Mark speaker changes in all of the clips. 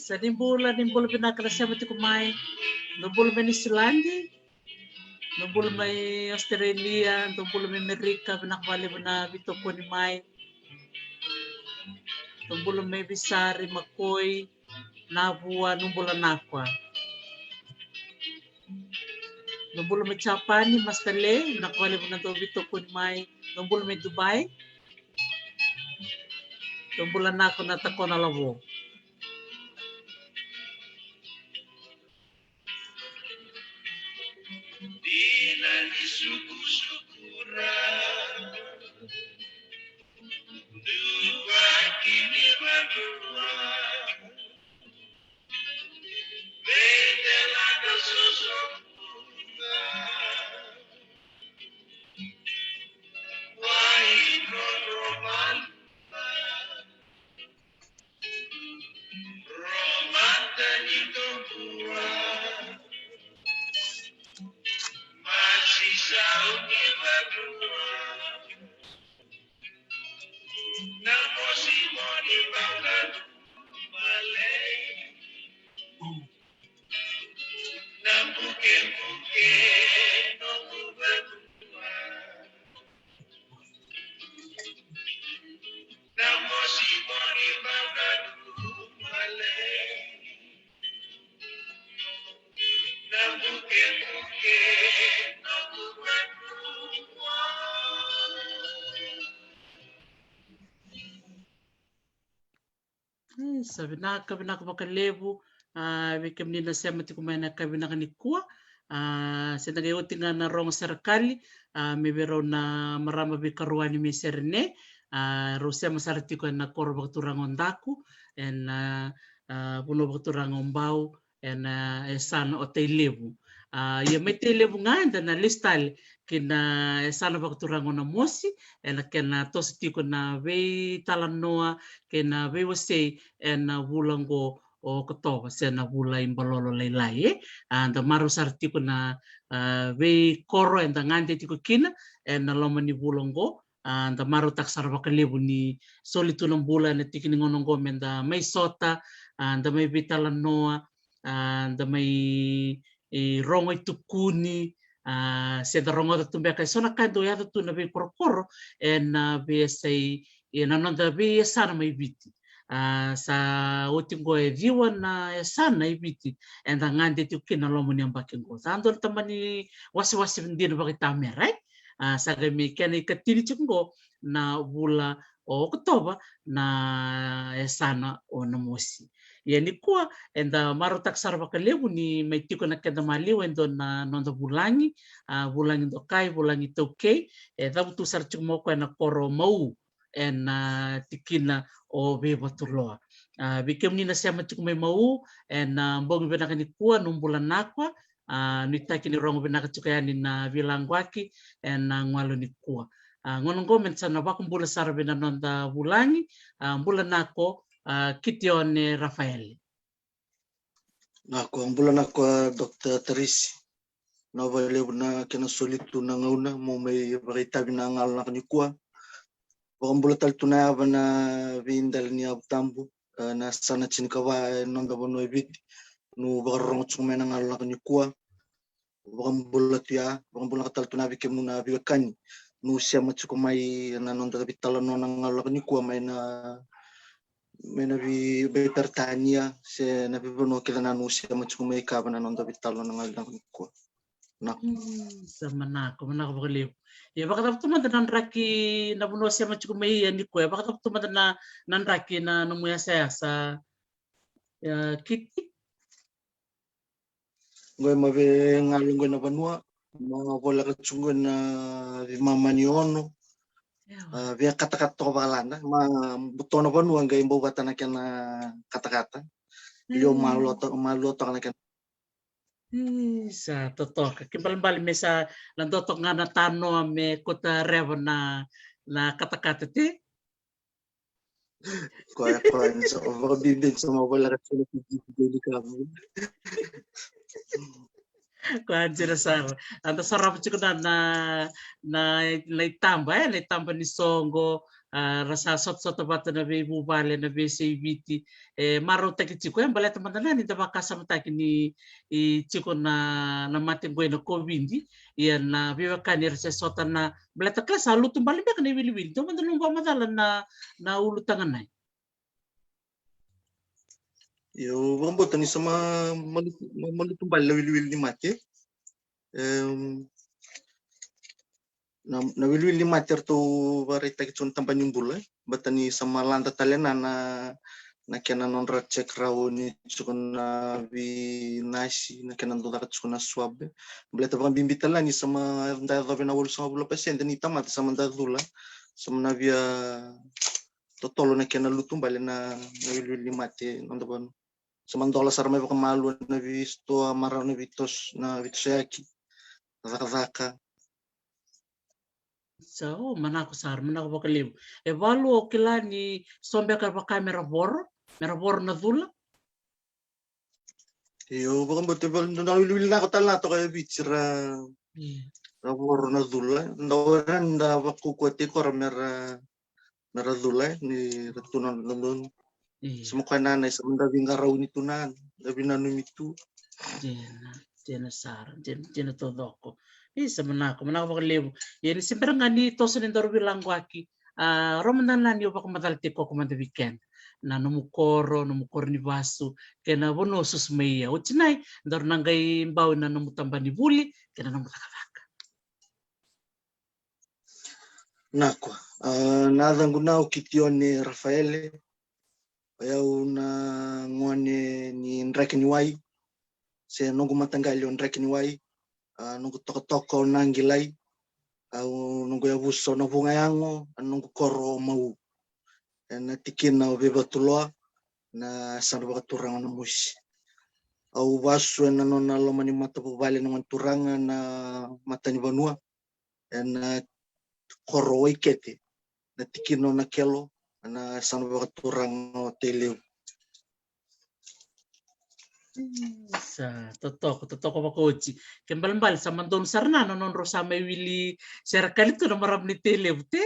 Speaker 1: Sa nimbola pinakasama ti kumay. Nimbola may New Zealand, nimbola may Australia, nimbola may Amerika, pinakabali mo na bito ko ni May. Nimbola may Bisari, Makoy, Nabua, nimbola Nakwa. Nimbola may Japani, Maskale, pinakabali mo na to bito ko ni May. Nimbola may Dubai, nimbola Nakwa na tako na labo. Sabi na makalebu, wiki mnina sema tikumana kabina kanikua, senagayoti nga na rong serikali, mibero na marama bikaruani miserne, rusia masarati ko na koro bakturangon daku, en puno bakturangon bau, en esan o lebu. Ya may lebu nga na listal kina esana bakturangon na mosi, en kena tositiko na vei talanoa, kena vei wase en bulango o kotoba sena bula imbalolo lailai and maru sartiko na vei koro and ngande tiko kina en loma ni bulango and maru tak sarva kalebu ni solitulong bula na tikini ngonongo menda may sota and may vitalanoa and may rongoy tukuni seda rongo tumbe kay sona kando ya tu na vei koro en VSA nanonda vei sana may biti sa utingo e viwa na sana ibiti enda ngande tu kina lomo ni ambakengo sando tamani wasi ndino bakita merai sa gami kene katini chungo na bula o Oktoba na sana o namosi yani kuwa enda marutak sarva kalebu ni maitiko na kenda maliwa endo na nondo bulangi bulangi do kai bulangi toke dabutu sarchuk ko na koro mau en tikina o bebatuloa. Bikem ni nasema chukume mau en mbong benaka ni kuwa numbulan nakwa nitaki ni rongo benaka chukayani na vilangwaki en ngwalo ni kuwa. Ngonong gomen sana wakumbula sara benanonda bulangi mbula nako Kitione Rafael.
Speaker 2: Nako mbula nako Dr. Teresi. Na wale na kena solitu na ngauna mo may bakita binangal na kanikuwa. Bulatal tunaba na vindal ni abtambu na sana chinkawa nonda bono ebit no bakarong tsume na ngalo na kanyukua bulat ya bulat tal tunabi kem na biwakani no siya matsukumay na nonda bitala no na ngalo kanyukua may na better tanya se na bibono kita na no siya matsukumay ka na nonda bitala no ngalo kanyukua na
Speaker 1: sama manako bakaliw. Ya baka tapos man raki na buno siya matsukumay ni ko. Baka tapos man na raki na numuya saya sa kiti.
Speaker 2: Ngoy mabe ngalong ngoy na banua mga bola katsungon na mama ni ono via kata-kata ko balanda mga buto na banua ngay imbo bata na kena kata-kata iyo maluto ka na kena
Speaker 1: Sa totoo kimbal mesa nandotok nga na tano me kota revo na kata-kata ti.
Speaker 2: Kuya so mga bibig sa mga bola katsungon di kamo
Speaker 1: Kuan sila sar. Anta sarap chiko na itamba ni songo rasa sot bata na be bubale na be CBT maro taki chiko yan baleta mandana ni daba kasama taki ni chiko na mati na COVID yan na biwa kanir sa sota na baleta klasa lutum bali ba kana wili to mandano ba madalan na ulutangan na.
Speaker 2: yo mga boto ni sama malutong bala wil ni mate na wil ni mate to barita kitsun tampan yung bula batani sama landa talena na kena non racek rawo ni tsukon na vi nasi na kena non racek na swab bleta bang bimbita lang ni sama nda dawe na wol sama bula pasente ni tamat sama nda dula sama na via totolo na kena lutum bale na wil ni mate nanda bon samantola sarmay baka malu na visto amara na vitos yaki zaka
Speaker 1: So manako bakaliw. Valo kila ni sombe ka ba kamera bor na dula.
Speaker 2: yo baka botebal na wilwil na ko tala to kay bitsira rabor na dula ndawaran nda bakukwati ko mera dula ni ratunan london semua nanay sa mandabing araw ni tunan dabi na numitu
Speaker 1: jena sar jena todo ko isa manako bakaliw. Yan siyempre nga ni to sa nindoro bilang waki romanan nan yo baka madalti ko kumanda weekend na numukoro ni basu kena bono susmeya uchinay ndor nangay baw na numutamba ni buli kena numutakabaka
Speaker 2: nako nadhangu nao kitione Rafaele yau na ngone ni ndrake ni wai se nungu matangali ndrake ni wai nungu toko nangilai au nungu ya buso na bunga yango nungu koro mau na tikin na beba tuloa na sandu baka turanga na musi au basu na nona loma ni mata bubale na turanga na mata ni banua na koro waikete na tikin na kelo na sandu baka turanga teleu
Speaker 1: sa totoo ko coach kembal sa mandon sarna non rosa may wili serkali to na marab ni televte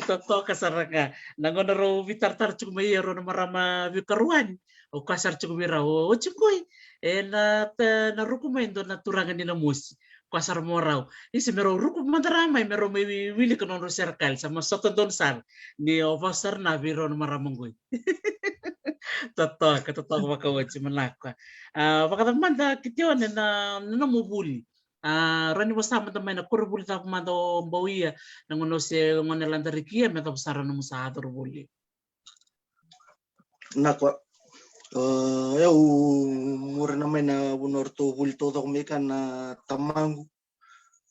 Speaker 1: totoo ka saranga nangon ro vitar chuk may ro na marama vikaruan o kasar chuk mira o chukoi na rukumay do na turangan ni na musi kasar morau isi mero rukum madarama mero may wili ko non ro serkali sama soto don sar ni officer na viro na maramanggoy totoo makawatsi manaka. Baka naman kitiwan na namubuli. Rani wasama tamay na kurubuli ta kumando bawiya nangono si ngone landarikia meta besara namu sa buli.
Speaker 2: Nako yau mura namay na bunor to buli to kumika na tamangu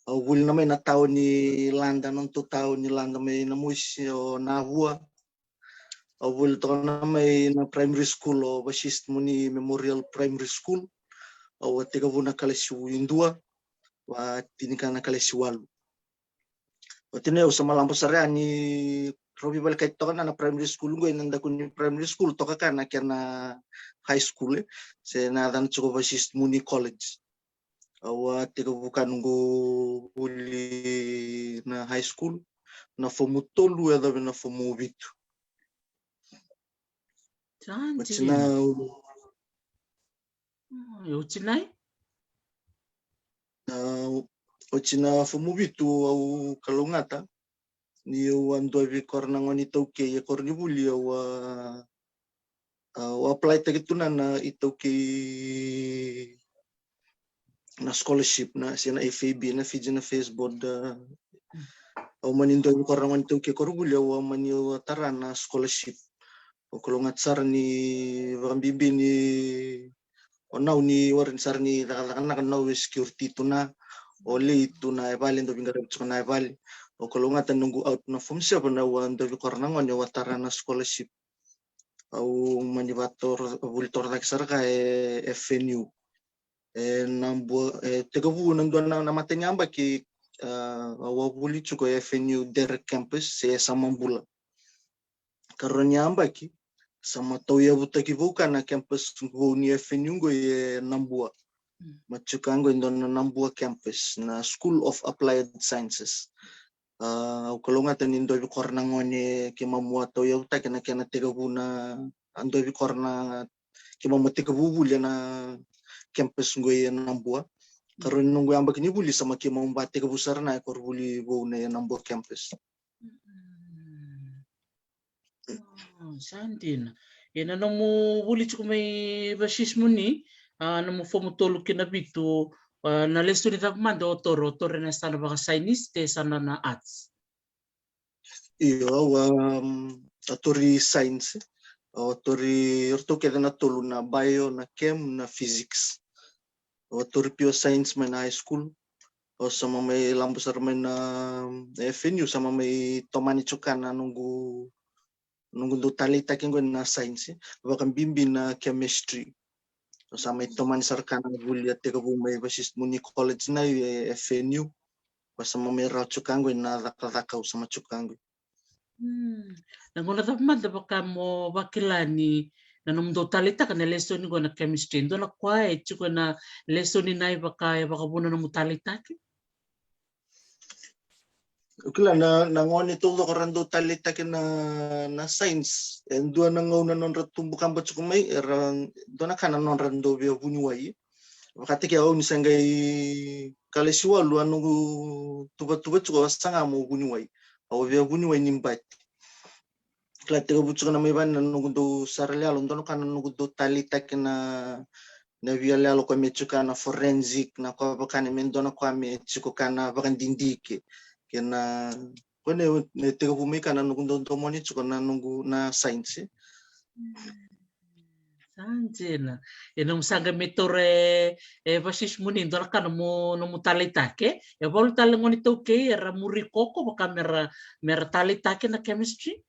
Speaker 2: buli namay na tao ni landa non to tao ni landa may namusi o nahua buli to namay na primary school o basis muni Memorial Primary School o tiga buna kalesi indua wa tinika na kalesi walu o tineo sa malampo sarea ni Robi balik kay to na primary school ngo nanda kun primary school to ka na kaya na high school se na dan chuko basis muni college awa tiga bukan go uli na high school na fomu tolu ya na fomu vitu
Speaker 1: Janji.
Speaker 2: Wachina
Speaker 1: Uchinai?
Speaker 2: wachina fomu vitu au kalungata ni ando vi korna ngoni tauke ya korni buli wa apply tagituna na itauke na scholarship na sina FAB na Fiji na Facebook au manindo vi korna ngoni tauke korbuli wa mani tara na scholarship o kalungat sar ni vakambibi ni onau ni warin sar ni anak nau security tuna ole itu na evali ndo bingar na evali o kalungatan nunggu out na form siapa na ndo vi korna ngoni watara na scholarship au manivator vultor tak sarka FNU nambu tegabu nando na matenya amba ki wabuli chuko FNU der campus se samambula karonya amba ki sama tau ya butaki buka na campus go ni FNU go nambua machukango ndo na nambua campus na School of Applied Sciences kalau ngata nindo bi korna ngone ki mamua tau ya butaki na kena tegabu na ando bi korna ki mamu tegabu buli na campus go nambua karon nunggu amba kini buli sama ki mamu bate tegabu sarna kor buli go na nambua campus
Speaker 1: Sandina. Ina namu buli chuko may basismo ni namu fomu tolu kina bitu na lesto ni tapmanda otoro na sana baka Chinese te sana na arts.
Speaker 2: Iyo atori science atori orto keda na tolu na bio na chem na physics atori pure science man high school o sama may lambusar man na FNU sama may tomani chukana nunggu do talita kingo na science bakang bimbi na chemistry sama tomani sarkana bulia tega bumay basis muni college na FNU sama may raw chukango na rakakaw sama chukango
Speaker 1: Nangona tapmanda baka mo bakilani na numdo talita kana lesson ko na chemistry ndo na kwae chuko na lesson ni nai baka buna na mutalita ki
Speaker 2: Kila na ngoni to korando talita na science endua na ngona non ratumbukan ba chukumay dona kana non rando bia bunyuai wakati kia au nisangai kalesiwa lu anu tuba chuko sanga mo bunyuai au bia bunyuai nimbati kila tega buchuka na may ban nungu do saralya londo kana nungu do talita na via lalo kwa mechuka na forensic na kwa bakani mendona kwa mechuko kana bakandindike kena kone tega bumika na nungu do moni chuko na nungu na science
Speaker 1: Sanjena ina musanga metore basis muni ndo kana mo no mutalita ke e bol talengoni to ke era muri koko baka mera talita ke na chemistry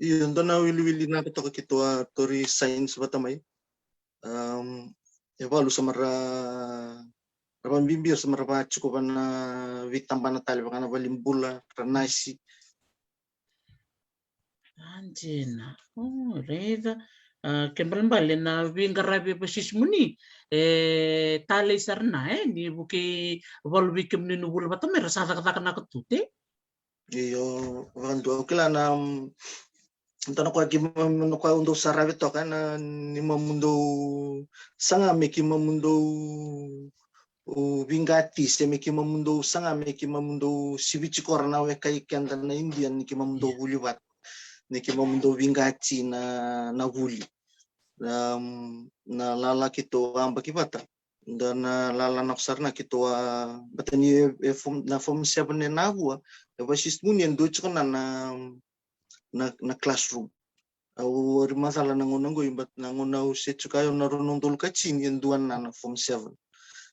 Speaker 2: iyo ndo na wili na to kitwa tori science batamay evalu samara raban bimbir samara ba cukup na vitambana tali bakana balimbula ranasi
Speaker 1: Anjena reda kembali na wingarabi basis muni tali sarna ni buki volvi kemni nubul batam mera sa kata na ketute
Speaker 2: iyo bantu kila na Entano kwa kwa undo sarabe to kana ni mamundo sanga meki mamundo vingati se meki mamundo sanga meki mamundo sivichi korna we kai kanda na India ni mamundo bulibat ni mamundo vingati na buli na lala kito amba kibata dan lala naksarna kito batani na form siapa ne nabua basis munian do chukana na classroom au masalah nangonongo imbat nangona uset chukayo narunong dul kachin yang duan na form 7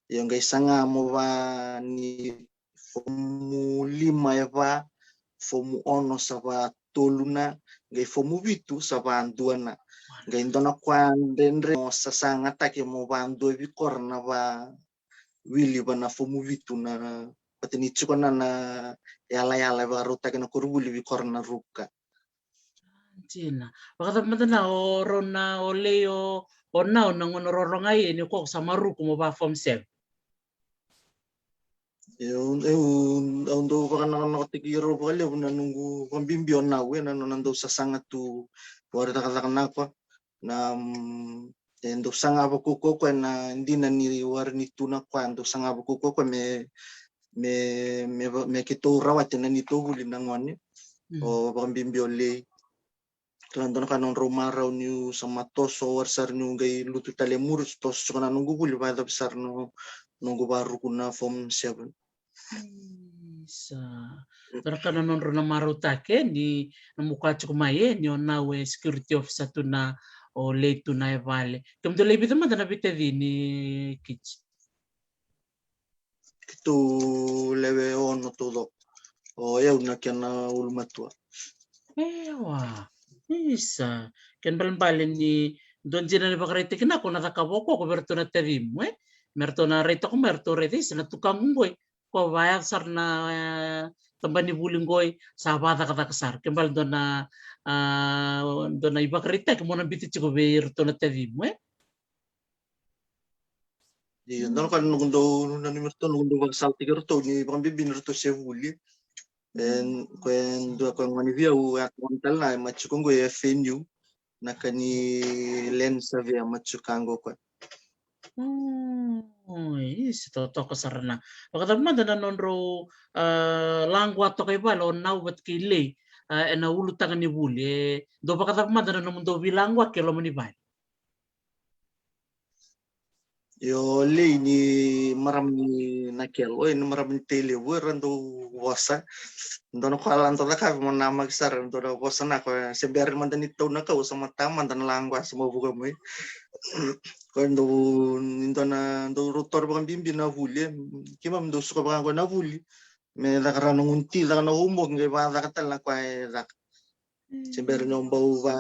Speaker 2: yang guys sanga mo ba ni form 5 ya ba form 1 sa ba toluna gai form 8 sa ba duan na gai ndona kwan dendre sa sanga take mo ba ndo bi korna ba wili ba na form 8 na patini chukana na yala ba ruta kana kurbuli bi korna ruka
Speaker 1: China. Wakata matana o rona o leo o nao na ngono roronga ye ni ko samaru ko ba form 7.
Speaker 2: Eu ndo naktikiro pa kali na nunggu pambimbion na we na nando sa sangat tu wala takatakan ko na ndo sanga ba kuko ko na hindi na ni war ni tuna ko ndo sanga ba kuko ko me kito rawat na nito huli nang wani o pambimbion le Kalando na kanong romaraw niyo sa matos o warsar niyo gay luto talemurus tos so na nunggu huli ba besar no nunggu baru kuna form 7
Speaker 1: Sa tarakana non rona marutake ni namuka chukumaye ni onawe security officer tu na o leitu na evale. Kamdo lebi tama na bitedi ni kich.
Speaker 2: Kito lewe ono todo o eu na kiana ulmatua.
Speaker 1: Ewa. Isa. Ken balan ni don jina ni bakarete kina ko natakaboko ko berto na terimo Merto na reto ko merto rete na tukang ngoy. Ko bayar sar na tambani bulinggoy sa bata kata kasar kembal do na iba kerita kemudian biti cukup berto na terimo
Speaker 2: Di non kan nundo merto nundo bag salti gerto ni bambibin rto se vuli en quando quando via o akontal na machukongo e fenyu nakani lensa via machukango ko
Speaker 1: Is toto kasarana. Pagkatapos na nonro langwa to kay balo na ubat kile na ulo tangan ni buli do pagkatapos na mundo bilangwa kilo mo ni bali.
Speaker 2: Yo le ni maram ni nakelo en maram ni tele rando wasa ndono ko alan to ka mo na magsar ndono wasa na ko se ber man dan ito na ka sama taman dan langwa sama buga mo quando ndo rotor bang bimbi na vuli kima ndo suka bang ko na vuli me da karano ngunti da na humog ngai ba da katal na kwai da sember no bau ba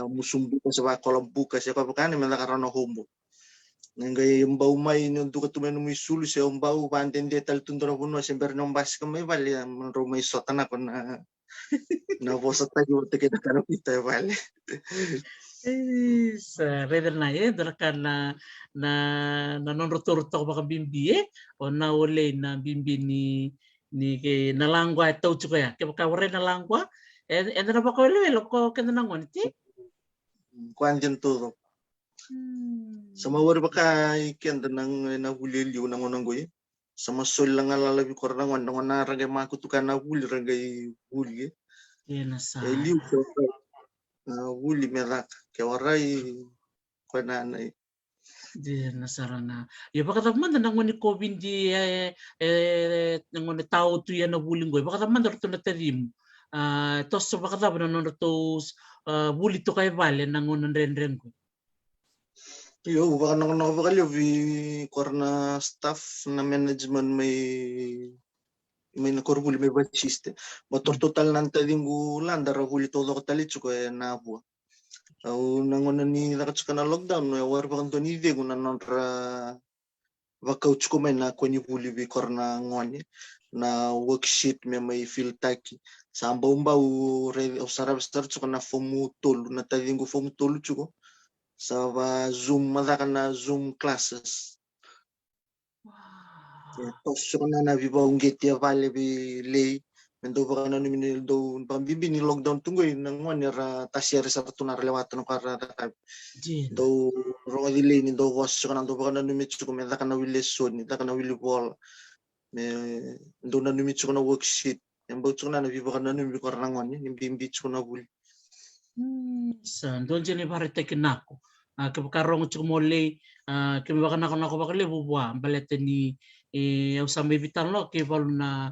Speaker 2: musumbu ka sa kolam buka sa ko kan me da karano humog ngai bau mai no du ka tumen mo isulu sa bau ba antende tal tundro puno sember no bas ka mai bali ro mai sotana ko na vosa tayo te kita kan kita bali
Speaker 1: Sa reder na darakan na non rotor-rotor baka bimbi o na ole na bimbi ni ke nalangwa tau chuka ya ke baka wore nalangwa na baka ole ko kena nangon ti
Speaker 2: kwanjen todo sama wari baka iken nang na huliliu nang onanggoy sama sol lang alalabi ko nang na ragay makutukan na huli ragay huli
Speaker 1: sa
Speaker 2: liu ko huli merak ke waray ko nanay
Speaker 1: di nasarana ya baka taman na ngoni ko bindi ngoni tao tu ya na bulinggoy baka taman to na tadim tos baka taman na tos buli to kay vale nangon ren ko
Speaker 2: Yo, baka nakabakal yung korna staff na management may nakorbuli may bachiste. Motor total nanta dingu landa rahuli todo katalitsu ko na buwa. Au nangon ni nakatsuka na lockdown no war baka ntoni de guna nonra bakauts ko may na kwenye buli bi korna ngoni na worksheet may feel taki. Samba umbau sarap tsuka na fomu tolu na tadingu fomu tolu tsuko. Sa Zoom madaka na Zoom classes. Tos ko na viva ungeti vale bi lei mendo baka na ni do pambibi ni lockdown tunggoy nang one ra tasyer sa tunar lewatan ko ra do ro di lei ni do was ko na do baka na nimitsu ko meda kana wileson ni kana wilibol me do na nimitsu ko na worksheet yang botso na viva kana ni ko ra ngwan ni bimbi ko na bul
Speaker 1: sa don jeni barete kinako ke karong chumole ke baka nako bakale bubwa balete ni au sambe vitan lo ke balu na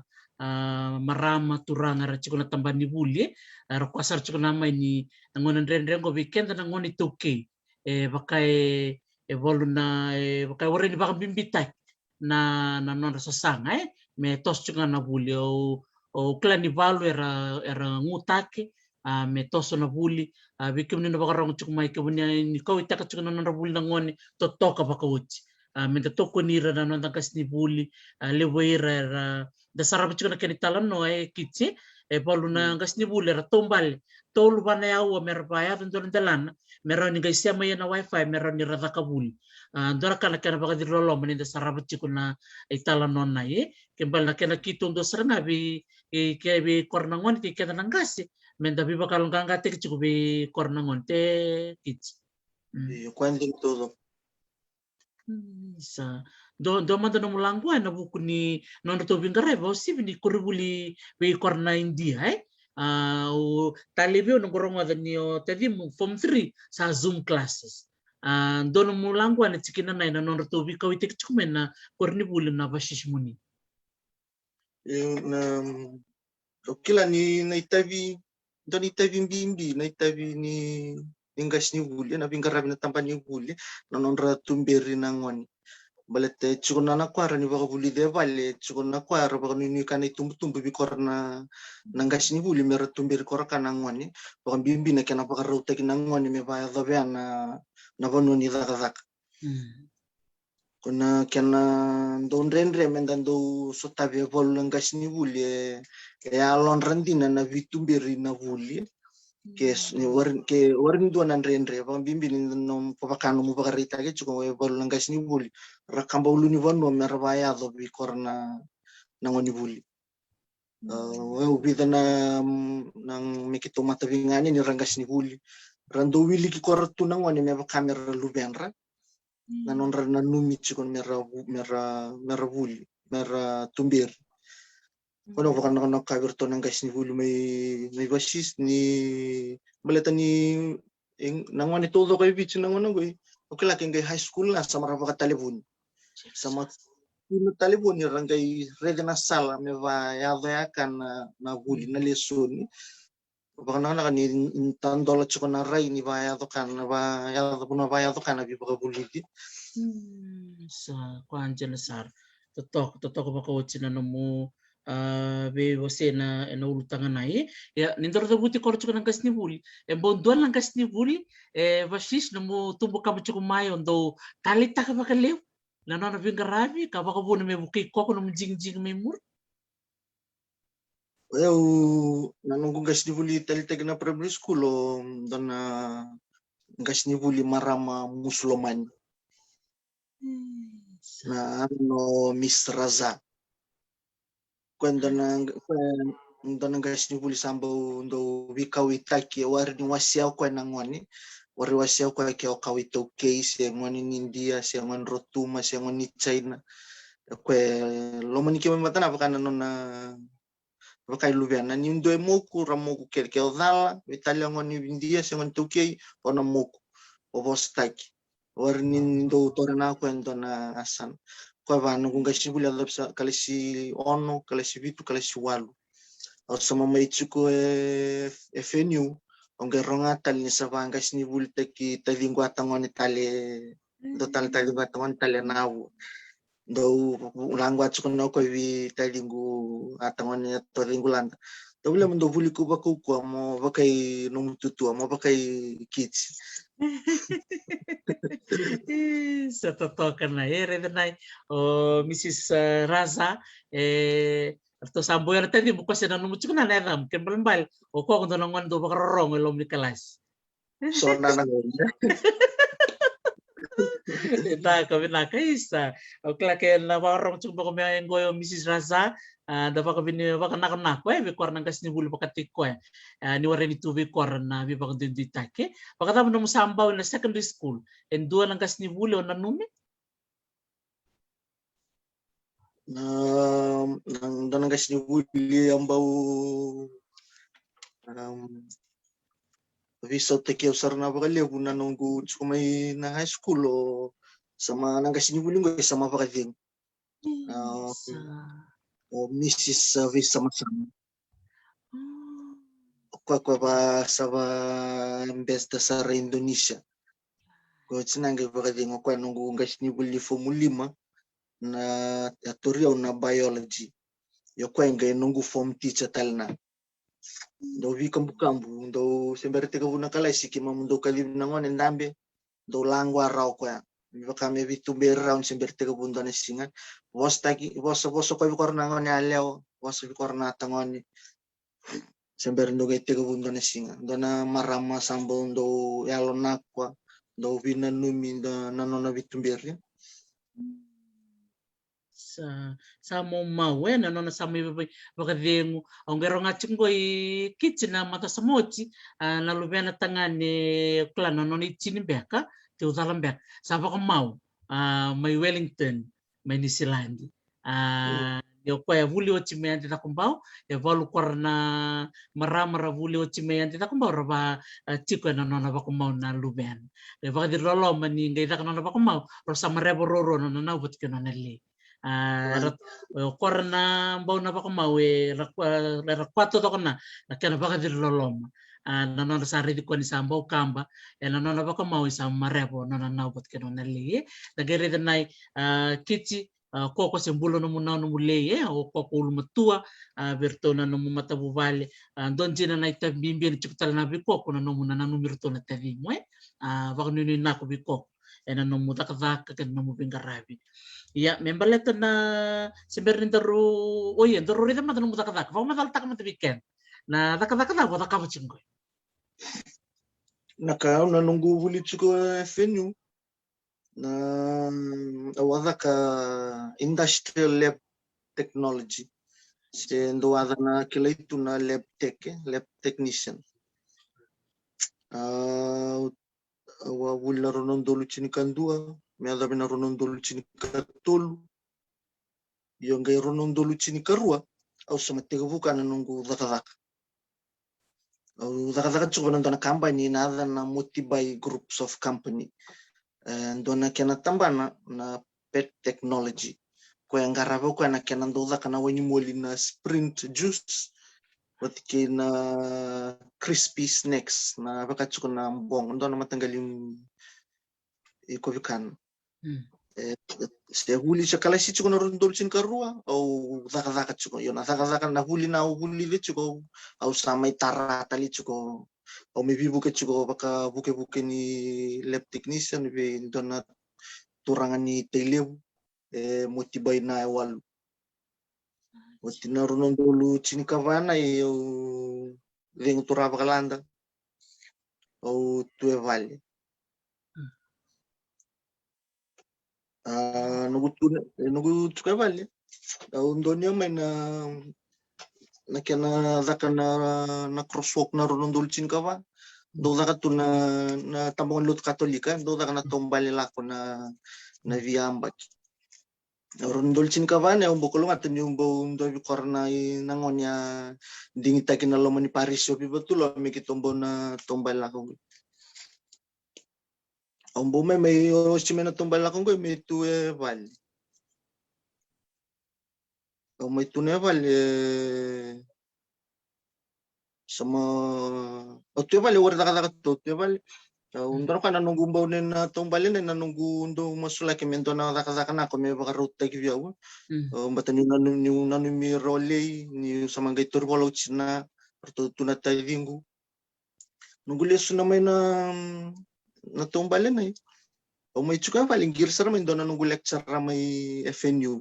Speaker 1: marama turanga ra chikuna tambani buli ra kwasar chikuna mai ni ngonan ren go weekend na ngoni toke bakai balu na bakai wore ni baka bimbitai na non sasanga me tos chikuna na buli o klani balu era ngutake me toso na buli bikim ni bakarong chukumai kebunya ni ko itaka chukuna na buli na ngoni totoka bakauchi menta toko ni ra na nang kas ni buli leweira ra da sarap chukuna kenitalan no kitse palu na ngas ni bule ratombal tolu bana ya wa merbaya tentang dalan mero ni guys ya na wifi mero ni rata kabul ndora kana kana baka di lolo mani da sarabat cikuna itala non na ye kembal na kena kitung do serna bi ke bi kornangon ki kena nangasi men da bi bakal ngangate ki cukup bi kornangon te kits
Speaker 2: Quando todo.
Speaker 1: Sa do manda no mulangwa na buku ni non to bingare ba si ni kuribuli be korna India o talibe no goronga da ni o tadi form 3 sa Zoom classes do no mulangwa na tikina na non to bi kawite kumen na korni buli na bashish muni
Speaker 2: Na okila ni naitavi do ni tavi mbimbi naitavi ni ingas ni buli na bingarabi na tampa ni buli na non ra tumberi na ngoni balete chukuna na kwara ni baka buli de vale chukuna kwara baka ni kana tumbu bi korna nangas ni buli mera tumberi kora kana ngoni baka mbimbi na kana baka rauta kina ngoni me ba da na bono ni da kuna kena don rendre mendando sotabe vol nangas ni buli ya lon randina na vitumberi na buli ke warin do nan rendre bang bimbi no papakano mo bakarita ke chuko bol nangas ni buli rakamba ulu ni vono merbaya do bi korna nangoni buli we ubida na nang mikito mata bingani ni rangas ni buli rando wili ki kortu nangoni me kamera lubenra nanon rana numi chuko mera buli mera tumbir kono bukan nak kaberto nangas ni buli may basis ni baleta ni nangwani todo kay bicho nangwani goy okay laki ngay high school na sama rapa talibun sama pino talibun ni rangay rega na sala me va ya kan na buli na lesson baka na ni tandola chuko na ray ni va ya kan va ya do kan abi baka buli di
Speaker 1: sa kwanjana sar totok baka wachina no mo be wase na urutangan nai ya nindor da buti korcho kan kasni buli bondol lang kasni buli basis no mo tumbo ka buti kumayo ndo talita ka baka lew na no bingarabi ka baka bu me buki ko no jing me mur
Speaker 2: eu nanong kasni buli talita na primary school o don kasni buli marama musliman na ano Miss Raza quando nang gasni buli sambo ndo wikaw itaki war ni wasiaw ko nangoni war wasiaw ko ke o kawito case ngoni ni India si ngon rotuma si ngoni China ko lo mani ke mata na baka non na baka lubiana ni ndo moku ramoku ke odala Italia ngoni India si ngoni Tokyo ona moku o bostaki war ni ndo torna ko ndo na asan ko vanno kung gasni buli adapsa kalisi ono kalisi vitu kalisi walu o sama mai chuko FNU onge ronga tal ni sa vangas ni buli taki tadingwa tangon tale do tal tadingwa tangon tale nawo do langwa chuko no ko vi tadingu atangon ni tadingulan do bule mendo buli ko baku ko mo bakai no tutu mo bakai kids
Speaker 1: sa totokan na ere na Mrs. Raza to sambo yar tadi bukas na numu chukuna na ram ken balbal o ko ko nongon do bakar rong lom ni kelas
Speaker 2: so na
Speaker 1: ta ko na kaisa o kla ke na warong chuk bako me ngoyo Mrs. Raza da baka bini baka na ko be kor nang kasni bulu baka tikko ni wara ni tubi kor na bi baka din ditake baka ta no sambaw na secondary school en duwa lang kasni bulu na numi
Speaker 2: nang gasni buli ambau visa teki sarna baka lebu na nunggu chumay na high school o sama nang gasni buli ngo sama baka din o Mrs. Visa Masama kwa ba sa best sa Indonesia ko sinanga baka din ko nunggu gasni buli form 5 na teoria na biology yo kwa ngai nunggu form teacher talna do vi kambu do semberte ka buna kala siki mamundo kalim nangon endambe do langwa raw kwa baka me vitu ber round semberte ka bunda na singan was ko bikor nangon aleo was bikor na tangon Sember ndo ga itega vundo na singa. Ndo na marama sambo ndo yalo nakwa. Ndo vina numi ndo nanona vitumberi.
Speaker 1: Sa mo mawena nona sa mo bakadengu ongero ngachingo I kitchen mata samochi na lubena tangane klana nona ichini beka te udalam beka sa baka mau mai Wellington mai New Zealand yo kwa ya vuli ochi me ante takumbau ya valu korna maramara vuli ochi me ante takumbau raba tiko na nona baka mau na luben ya baka di lolo mani ngai tak nona baka mau rosa marebo roro nona na ubut ke nona le korna bau na baka mau rakwato to kona kena baka di lolom na nona sari di koni sambau kamba na nona baka mau isa marebo nona na ubut ke nona le da gere da nai kichi koko sembulo no muna no muleye o koko ulu matua bertona no mata buvale donjina na ita bimbi ni chiptal na bikoko no muna na numirto na tavi mo baka nini na ko bikoko ena no muta ka ka no mubingarabi ya membaleta na semberin daru oye daru rida mata no muta ka fa mata tak mata biken na taka na bota ka bachingo
Speaker 2: Naka na nungu vuli chuko FNU. Na wadaka industrial lab technology se ndo ada na kila itu na lab technician wa wula ronon dolu chini kandua me ada bina ronon dolu chini katolu yung gay ronon dolu chini karua au sama tega buka na nungu daka au daka chuko na company na ada na multi-buy groups of company ndona kena tambana na pet technology ko yang garabo ko na kena ndoda kana wenyi moli na sprint juice watike na crispy snacks na bakachuko na mbong ndona matanggal yung ikovikan se huli chakala si chuko na rondol chin karua au daka chuko yon daka na huli le chuko au samay tarata li chuko au maybe buke chuko baka buke ni lab technician be ndona turangan ni telew motivay na walu wati na ronon dulu chini kavana eu vengo turava kalanda au tue vale nugu tuka vale au ndoni mai na kena zaka na crosswalk na ronon dulu chini kava do zaka tu na tambongan lut katolika do zaka na tombale lako na viamba rondol chin kavane umbo kolong atau nyumbo undo korna nangonya dingita kina lo mani Paris yopi betul lo meki tombo na tombal lako umbo me osimena tombal lako me tu val o me tu ne val sama o tu val war daga tu val undro kana nunggu mbau na tombalin na nunggu undo masula ke mento na daka na ko me baka ruta ki biawa mbata ni nanu mi role ni sama gai turbolo china pertu tuna tavingu nunggu lesu na may na tombalin ay o may chuka paling girsar may na nunggu lecture may FNU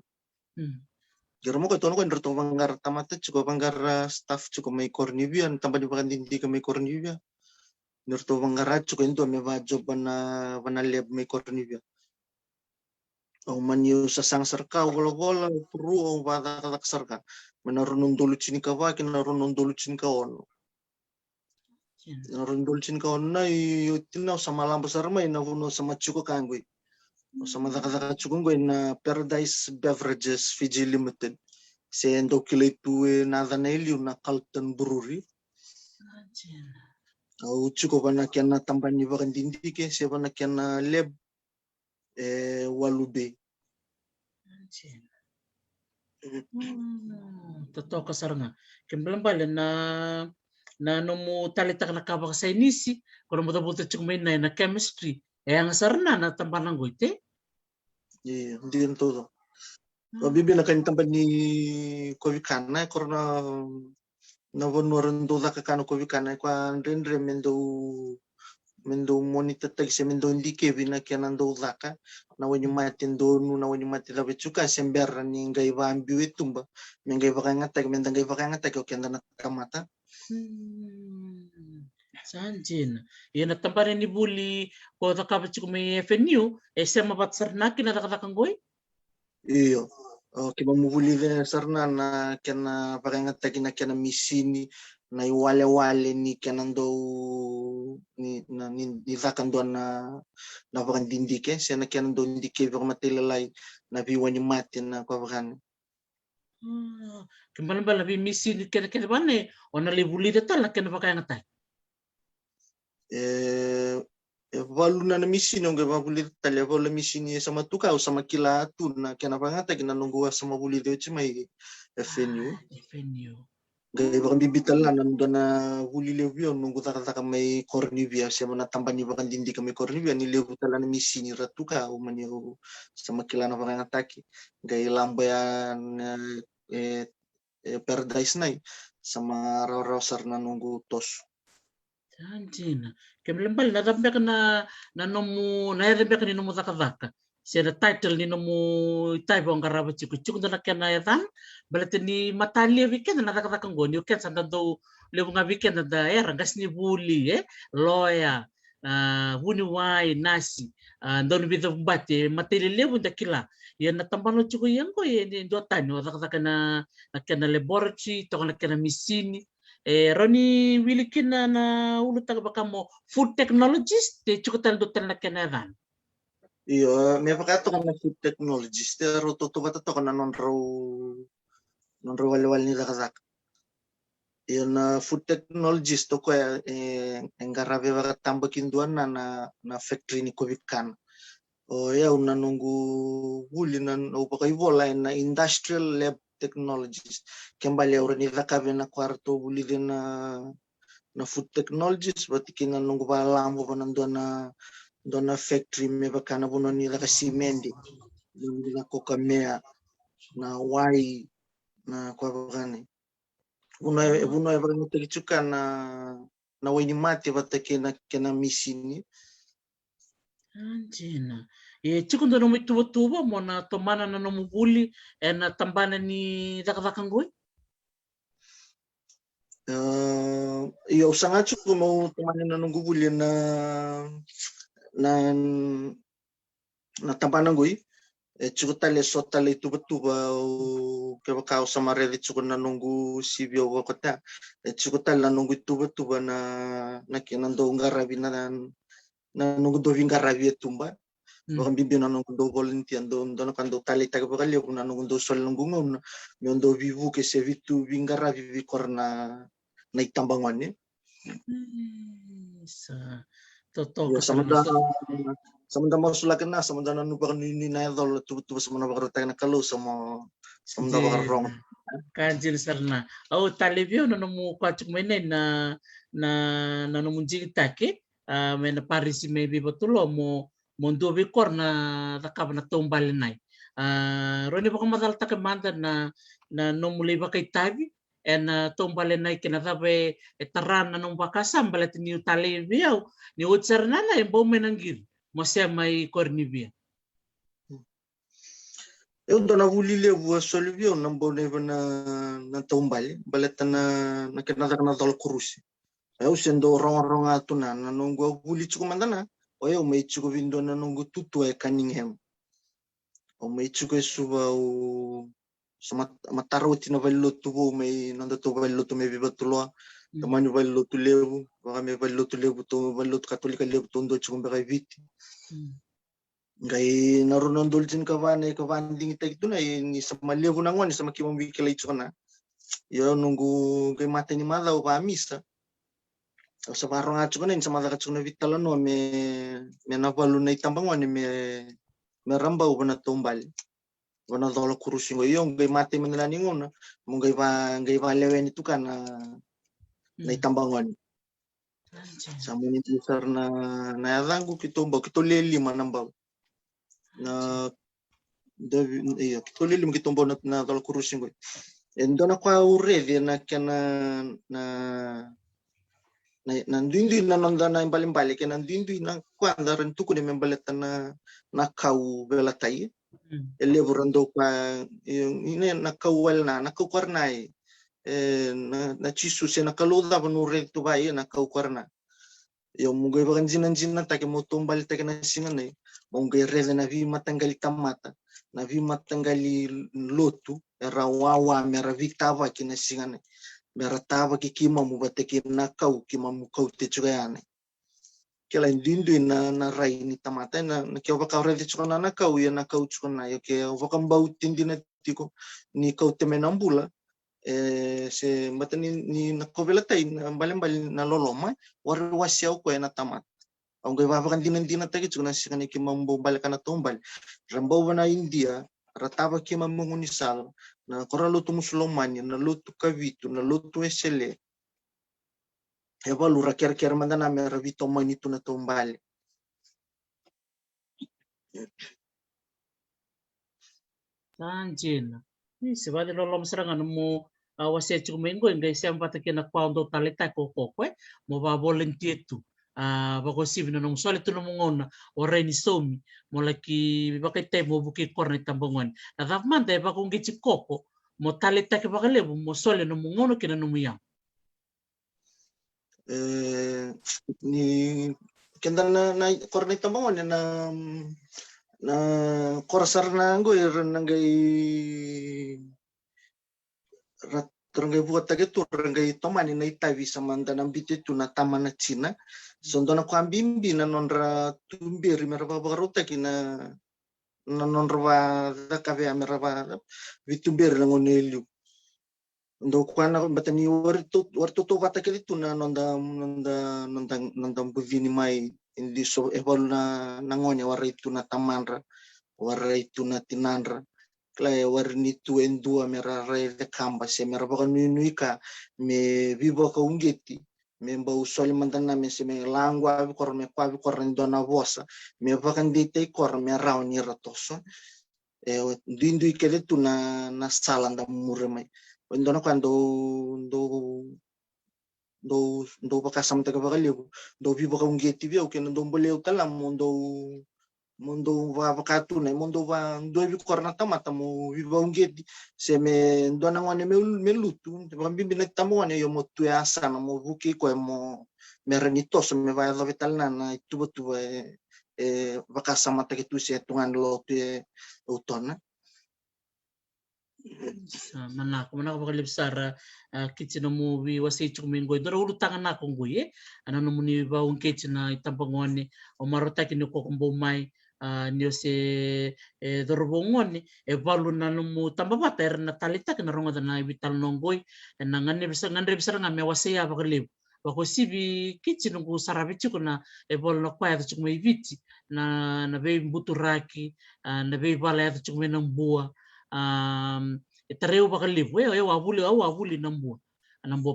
Speaker 2: Geramo ko tono ko nderto vangar tamata chuko vangar staff chuko may cornivian tamba di bakan hindi ka may cornivia nderto vangar chuko into may vajo bana lab may cornivia o manyo sa sang sarka wala puru o bata tak sarka manarunong dulu chini kawa kinarunong dulu chini kaon narunong dulu chini kaon na tinaw sama lambo sarma na vuno sama chuko kangwe sama daka chuko ngwe na Paradise Beverages Fiji Limited se endo kile tu nada na iliu na Carlton Brewery au chuko bana kiana tambani bakan dindi ke se bana kiana lab walube
Speaker 1: Totoo ka saranga kembali bale na nomu talitak na kabaka sa inisi kono mo tabuto chukmay na chemistry ang sarna na tambanang goite
Speaker 2: hindi yan todo bibi na kanyang tamban ni Kovikana korna na vonwaran do da kakano Kovikana kwa rendre mendo mendo monitor tag se mendo indike vina kenando zaka na wenye mati ndonu na wenye mati la bechuka semberra ni ngai vambi wetumba mengai vakanga menda ngai vakanga tag okenda na kamata
Speaker 1: Sanjin. Yan natambarin ni Buli ko takapit ko may FNU, siya mabatsar na kinatakatakang goy?
Speaker 2: iyo kibamuvuli vene sarna na kena vakanga tag na kena misini na iwale-wale ni kenando ni zakando na vakan dindike siya na kenando indike vakamatilay na viwani mati na kwa vakan
Speaker 1: Kembali lebih misi kena mana? Ona libuli datang lah kena pakai ngatai.
Speaker 2: Valuna na misi nonge vavuli talia vola misi ni sama tuka sama kila tu na kena pangata kena nunggu sama vuli deo cimai FNU.
Speaker 1: FNU.
Speaker 2: Gaya bakan bibitala na na vuli levio nunggu taka mai kornivia siya na tambani bakan dindi kami kornivia ni levu tala na misi ni ratuka umani sama kila na pangata ki gaya lambayan paradise nai sama raw sarna nunggu tos.
Speaker 1: Anjina. Kembali nadambe na nomu na yadambe ni nomu zakazaka. Siya title ni nomu taibo ang karaba chiku na kena yadan balete ni matali weekend na zakazakang go ni weekend sanda do lebu nga weekend da era gas ni buli loya huni wai nasi ndon bido mbate matili lebu da kila yan natambano chiku yang ko ni do tanyo zakazaka na kena laboratory to na kena misini Roni wilikin na ulo taga baka mo food technologist te chukutan do tan na kenadan.
Speaker 2: Iyo, may pakato ka na food technologist pero to bata to kana non raw walwal ni zakazak. Iyo na food technologist to ko engarabe baka tambakin duan na factory ni Kovikan. O ya una nunggu huli na upaka ivola na industrial lab technologies kembali orang ni zakabe na kwarto buli din na food technologies berarti kina nunggu balam po na factory me bakana po ni zaka simendi na kokamea na wai na kwa bakani una ebra no tegichuka na wenye mati bata kina misini
Speaker 1: Anjina. Chikundo no tuba mo na tomana na no buli na tambana ni zakazakang goy.
Speaker 2: Iyo usanga chuko mau temani na nunggu buli na tampanan goy chuko tale sotale tuba kaya kao sama redi chuko na nunggu sibio wakota chuko tale na nunggu tuba na kinando ngarabi na nunggu do vingarabi tumba Bahkan bibi na nunggu do volunteer do kando tale taga bakali ako na nunggu do sol nunggu ngom na do vivu ke se vitu vingarabi vikor na itambangan ni
Speaker 1: Sa toto
Speaker 2: samanda mo sulakan na samanda na nubakan ni na dol tuba samanda bakar na kalau samanda bakar rong
Speaker 1: kanjil sarna au talibio no mu kwachuk mene na no take mena parisi maybe betulo mo mondo bikor na takab na tombal nai roni baka madal takemanda na no mulai bakai tagi en tombal nai kena tabe taran na no bakasam balat ni talibio ni utsar na na embo menangir mo siya may kornibia.
Speaker 2: Eu dona vulile bua solvio na bone na tombal baleta na kena na dol kurusi eu sendo rong atu na nunggu vuli chuko mandana o eu mai chuko vindo na nunggu tutu e Cunningham o mai chuko suba o sama mataroti na vallo tubo mai nanda to vallo to me bibatulo tamanyo vallo to lebu baka me vallo to lebu to vallo katolika lebu to ndo chuko mbaka viti Gay narunan dolcin kawan ding ita itu na ni sama lebu nangwan ni sama kimong bikila itu kana yo nunggu kay mata ni mala o kamisa sa parang acho kana sama ka chuna vitala no me napalu na itambangwan ni me ramba o na tombal wana dolo kurusingo yung kay mata manila ningon mong gay pa lewen itu kana na itambangwan sa mo ni sir na yadango kitomba kitoleli manambaw na kitolili mkitombo na dal kurusingo endo na kwa uredi na kana Nandindui na nonda na imbali ke nandindui na kwanda rentuku de membaleta na kau belatai elevo rando pa ine na kau walna na kau karnai na chisu se na kaluda banu retu bai na kau karna yo munggo bagan jinan take mo tumbal take na singanai munggo rele na vi matanggali tamata na vi matanggali lotu era wawa mera vitava kina singanai mera tava ki kima mu bateke na kau kima mu kau te chugayane kela indindu na rai ni tamata na kyo baka rele chukana na kau ya na kau chukana yo ke vakam bau tindina tiko ni kau te menambula se matani ni na kovela tai na balembali na loloma war wasiau ko na tamat ang gay babakan dinan tagi chukana sikani kima mu balakana tombal rambau na India rataba kima mungunisal na koralutu musulmani na lutu kavitu na lutu esele evalu rakyat mandana mera vito manitu na tombale
Speaker 1: Tanjina. Ni sebab lo lom serangan mo wasia cukumengo enggak siam pata kena kwando taleta koko mo ba volunteer tu. Bako sibi na nung sole tu ngona ore ni somi mo laki bakai te mo buki korne tambongan. Na tap manda bako ngichi koko mo taleta ke bakale mo sole no ngono kena no muyang.
Speaker 2: Ni kenda na korne tambongan na korasar na ngo rangai rangai buat tage tu rangai tomani na itavi samanda na mbite tu na tamana China sondo na kwambimbi na nonra tumbiri meraba baruta kina na nonra da kave meraba vitumbiri na ngonelu ndo kwana batani warto to vata kili tu na nonda buvini mai indi so evalu na ngonya warai tu na tamanra warai tu na tinanra klaya warni tu endua mera rai de kamba se mera baka nuika me vivo ka ungeti me bau soli mandana me se me langwa kor me kwa kor ndona vosa me baka ndite kor me rau ni ratoso dindu ikele tu na salanda mure mai ndona kwando ndo baka samta ka baka lebu ndo vivo ka ungeti vio ke ndo boleu tala mondo va vakatu na mondo va ndo vi korna tamata mo vi va ungeti se me ndo na ngone me lutu te bimbi na tamone yo mo tu asa na mo vuki ko mo me renitoso me va do vital na tu vakasa mata ke tu se tungan lo tu utona
Speaker 1: Mana ko baka lebsar kitchen movie wasi cukumengo dora ulu tangan ako ngoye ana no muni ba kitchen na itambangone o marota kini ko kumbo mai nio se dorobongoni e valu na mu tamba bater na talita kana ronga na vital nongoi na ngane bisa ngame wase ya bakalib bako sibi kitchen ko sarabichi kuna e valu na kwa ya chukme viti na be mbuturaki na be bala ya chukme nambua tareu bakalib we wabuli nambua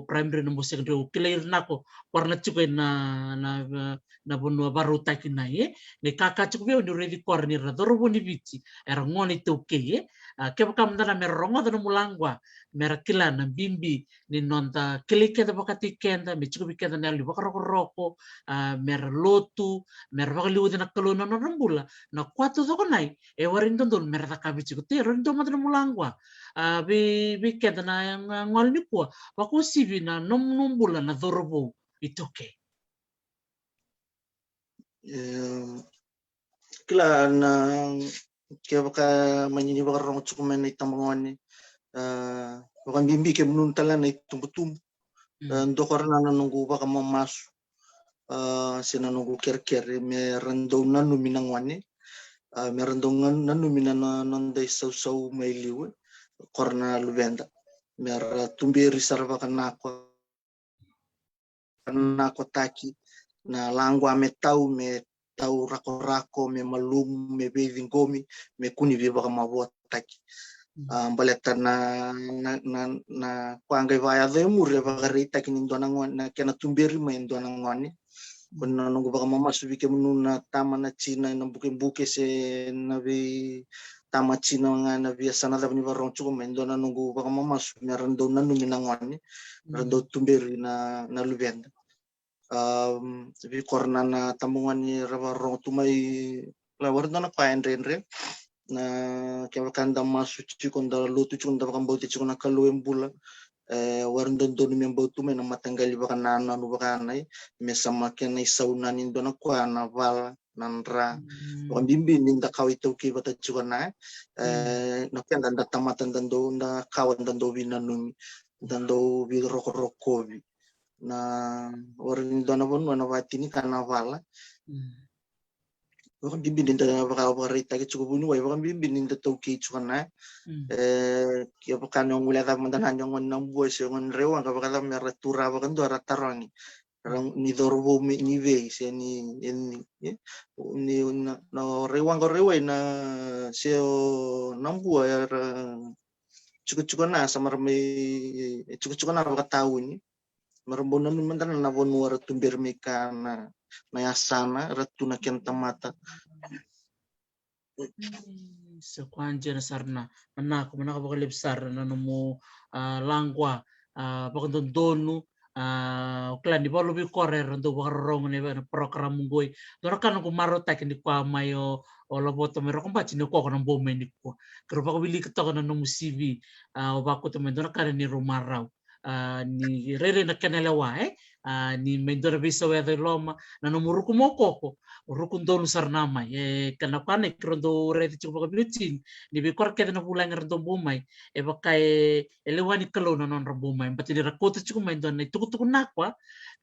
Speaker 1: primary nambua secondary clear nako warna chuko na bonua baru taki na ye ne kaka chuko ni ready corner na dorobo ni viti era ngoni to ke ke bakam dana merongo dana mulangwa mera kila na bimbi ni nonta klike da bakati kenda me chuko bikenda na li bakaroko mera lotu mera bakaliu dana kalona na rambula na kwatu to konai e warin dondol mera takabi chuko te rindo madana mulangwa bi kenda na ngol ni kwa wako sivi na nombula na dorobo itoke
Speaker 2: kila na kaya baka manyini baka rong cukumen na itambangone baka bimbi ke menuntala na itumbutum ndo karena nunggu baka mamasu sina nunggu ker me rando nanu minangwane me rando nanu minana nanda sau mailiwe korna luvenda mer tumberi sarva kanako taki na langwa me tau rako me malum me bevingomi me kuni viva kama taki baleta na kwanga vaya de mure vagarita kini ndona ngwana kena tumberi me ndona ngwani kuna nungu baka mama subike mununa tama na China na buke se na vi tama China nga na via sana da ni barong chuko me ndona nungu baka mama su me rando na numi na ngwani rando tumberi na luvenda Tapi korna na tambungan ni rong tumay lawar na paendre na kaya kanda masuci konda lutu konda bakambauti na kaluem bula warin don mi ambautu me na matanggali bakan nana nu bakanai me sama kena isauna ni dona kwa na val nanra bakan bimbi ninda kawi tauki bata na na kaya danda tamatan dando na kawan dando binanumi dando bi roko na warin dona bon na watini kana vala bakan bimbi ninda baka cukup bunu wai bakan bimbi ninda tauki na kaya bakan yung wala ta mandanan yung nang buwas yung rewang kapag alam may ratura bakan do ratarangi rang ni dorbo ni ve siya ni na rewang ko reway na siya nang buhay cukup na sa marami cukup na baka tao ni marambunan ni mandanan na bon wara tumbir meka na yasana ratu na kenta mata
Speaker 1: so kwanje na sarna manako bakalibsar na mo langwa bakon donu klan di bolu bi korer ndo bakarong ne program ngoy dora kan ko marota kin kwa mayo o loboto me rokomba chine ko ko nambo me ni ko kero bako bili ko na no CV o bako to me dora kan ni romarau ni rere na kanelawa ni mendora bisa wa de loma na no muruku moko urukun donu sarnama kana kana krondo rete chuko bilutin ni be kor kede na bulang rendo bumai bakai elewani kalo na non bumai pati di rakota chuko mai don tuku nakwa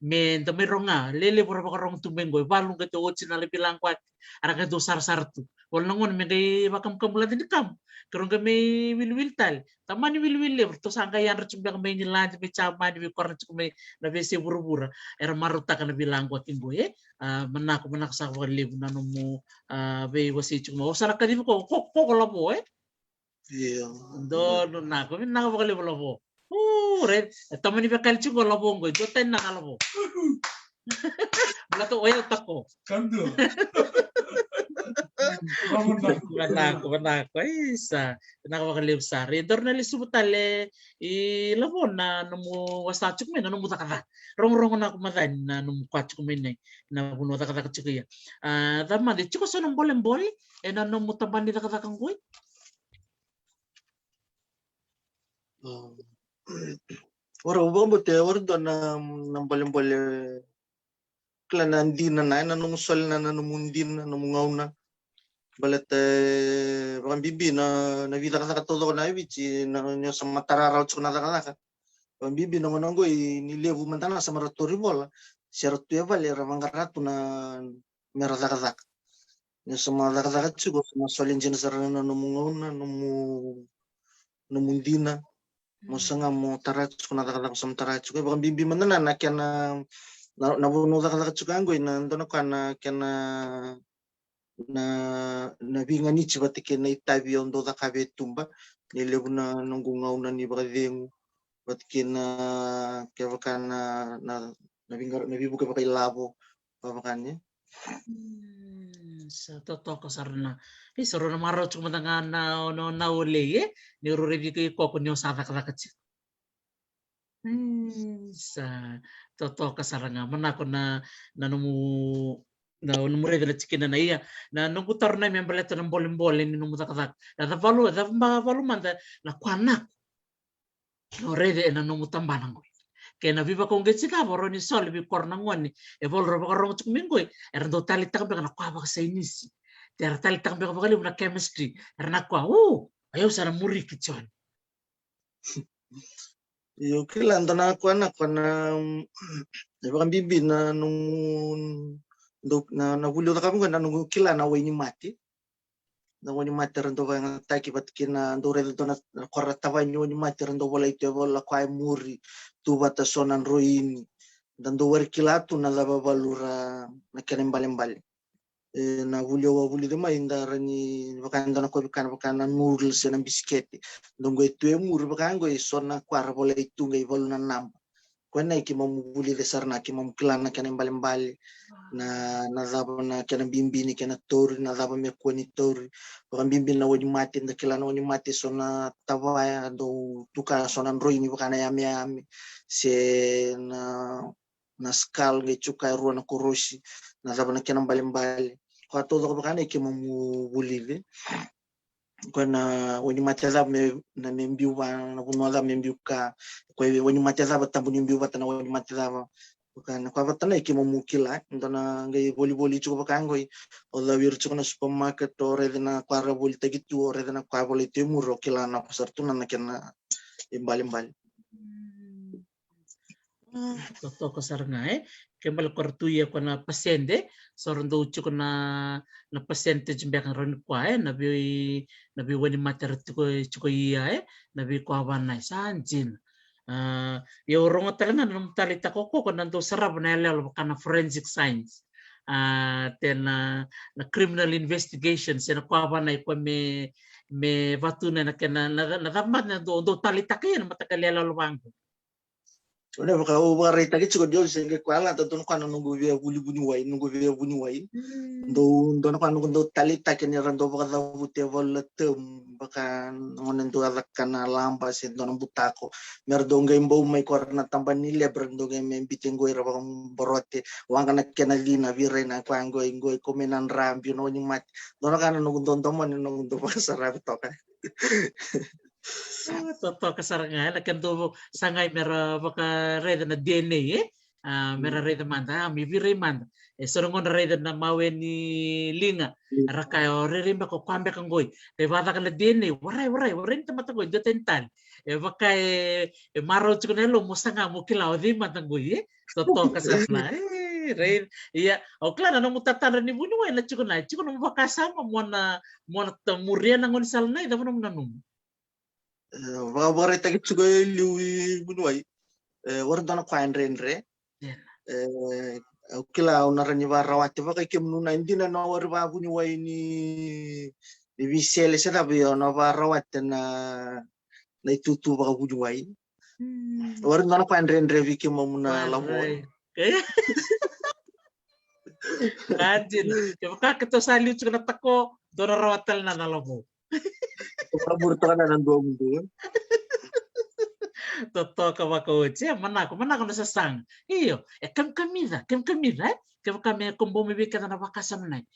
Speaker 1: me da meronga lele bora bakarong tumengo balung ke to na le bilang kwa araka do sar tu wal nangon me dai bakam kamulat di kam kerong kami wil tal tamani wil le to sangka yan rechum bang me nyilaj me chama ni kor chuko me na be se buru-bura era maruta kana bilang kwa kimbo menak sa libu na mo be wasi chuko usara kadi ko labo do no na ko min na ko labo red tamani be kal chuko labo ngo joten na kalabo blato oya tako
Speaker 3: Kanto.
Speaker 1: Manako isa nakabakaliw sa redor na lisubutale labo na numu wasachuk men numu takata rong na kumadan na numu kwachuk men na buno takata chukuya tama de chuko so bolem boli na numu tabani takata kanggoy
Speaker 2: ora ubang bote ora do na bolem bole klana ndina na nung sol na numundin na numungaw na balat bakang bibi na vida ka todo na bici na nyo sa matararaw tsu na ka bakang bibi na ngonongo ni levu mantana sa maratori bola siya ratu ya vale ramangaratu na meradakadak nyo sa maradakadak tsu sa masolin jina sa na numungaw na numundina mo sanga mo taratsu na dakadak sa taratsu bakang bibi mantana na kya na vuno dakadak tsu kangoy na ndono ka na kya na vinga ni chibati ke na itabi ondo da kabe tumba ni lebu na nungungau na ni bradeng bat ke na ke bakana na vinga na bibu ke pakai labo pamakanya
Speaker 1: sa toto ko sarna soro na maro chuma tanga na ule ni rure di ko nyo sa kakachi sa toto ka saranga manako na numu na numure della chicken na iya na nungutar na mi ambaleto ng bolin ni numuta katak na valu manda na kwanak no rede na numutan banang ko kaya na viva kong getsi ka boro ni sol bi korna ngwani e vol ro bakarong chuk mingoy erndo tali tak na kwa ba sa inisi ter tali tak ba bakali na chemistry erna kwa ayaw sana muri kichon
Speaker 2: yo kilanda na kwa na bakang bibi na nung na vulio kami kan nung kila na wini mati na wini mati rando kan taki bat kina ndo redo na korata wa ni wini mati rando bola itu bola kwa muri tu bata sonan roini dan do wer kilatu na laba balura na kenen balembal na vulio de mai ndarani bakanda na ko bakana nurul senam bisketi ndongo itu mur bakango sona kwar bola itu ngai boluna nam kwana ikimamubuli desar na kimamklana kenen balembal na zaba na kena bimbi ni kena tori na zaba me kuani tori bakang bimbi na wani mati na kila na wani mati so na tawaya do tuka so na roi ni bakana yami se na na skal ngai chukai ruwa na kuroshi na zaba na kena mbali kwa todo kwa kana ikima mu bulive kwa na wani matazaba na membiu na kunwa za membiu ka kwa wani matazaba tambuni membiu na wani matazaba bukan kwa batana ikima mu kila ndana ngai boli chuko bakangoi ola wir chuko na supermarket ore na kwa boli tagitu ore na kwa boli temuro kila na pasar tu na kena mbali
Speaker 1: Toto ko sarngai kembal kortuya ko na pasyente soron do uchu ko na percentage mbek ron kwa na bi wani mater ko iya na bi ko awan sanjin yo rongo talaga nang talita ko nando sarap na lelo kana forensic science then na criminal investigation sina ko awan ko me vatuna na kena na damat na do talita kaya na matakalelo luwango.
Speaker 2: Udah baka ubara itagi chuko dio senge kwala to tono kana nungu via buni wai ndo kana ndo talita kene rando baka da bute vola tem baka ngonen do kana lamba se dono butako merdo ngai mbo mai korna tambani lebre ndo ngai membite ngoi ra borote wanga na kena lina virena kwa ngoi komenan rambi no ni mat dono kana nungu ndo mon nungu ndo baka sarap to ka
Speaker 1: Toto kasaranga na kendo sangay mera baka reda na DNA mera reda manda mi vire manda sorongon reda na mawe ni linga rakayo rerimba ko kwambe kangoy te vada kana DNA waray tamata goy detental baka maro chukunelo musanga mukila odi matangoy toto kasarna Rain, iya, claro, no mutatara ni bunu na chukuna mo baka sama mona tamuria na ngon salna ida mo nanum.
Speaker 2: Baka tagi chuko liwi bunuai waran dana kwa andre kila unarani warawati baka kim nuna indina na warba bunuai ni visele seta bi ona warawati na itutu baka bunuai waran dana kwa andre viki mamuna labo
Speaker 1: Anjir, baka keto sali chukuna tako dona rawatal na labo.
Speaker 2: Kabur to na nando mundo
Speaker 1: Toto ka wakoche mana ko na sasang iyo kem kamida kem kami kombo mi bika na bakasam nai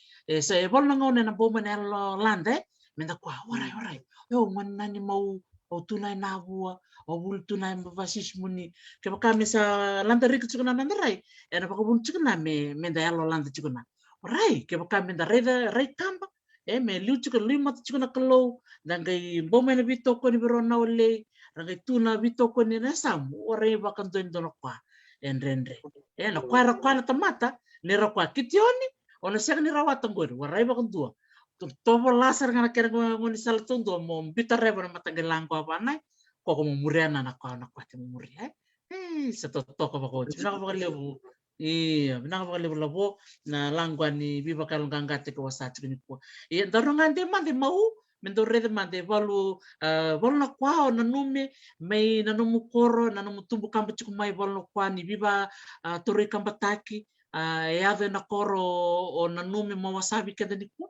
Speaker 1: so bol na ngone na bomba na lande menda kwa waray yo manna ni mau o tunai na bua o bul tunai basis muni kami sa landa rik chukuna na rai na bakabun chukuna me menda yalo landa chukuna rai kami da rai kamba me liu chukuna lima chukuna kalo dangai bomba na bito ko ni berona ole rangai tuna bito ko ni nasam ore bakan doin dono kwa enrendre na kwa na tamata ni rakwa kitioni ona sek ni rawat ngor warai bakan tua to lasar ngana kera ngoni sal tundo mo bitare bana matagelang ko apa nai ko mo muriana na kwa te muria seto to ko bako bina ko lebu iya bina ko lebu labo na langwani bibakal ngangate ko wasat ni ko iya darungante mande mau mendorre mande valu na kwao na nume mai na numu koro na numu tumbu kamba chuku mai valu kwa ni biba tore kamba taki ave na koro o na nume mawasabi kada ni kwa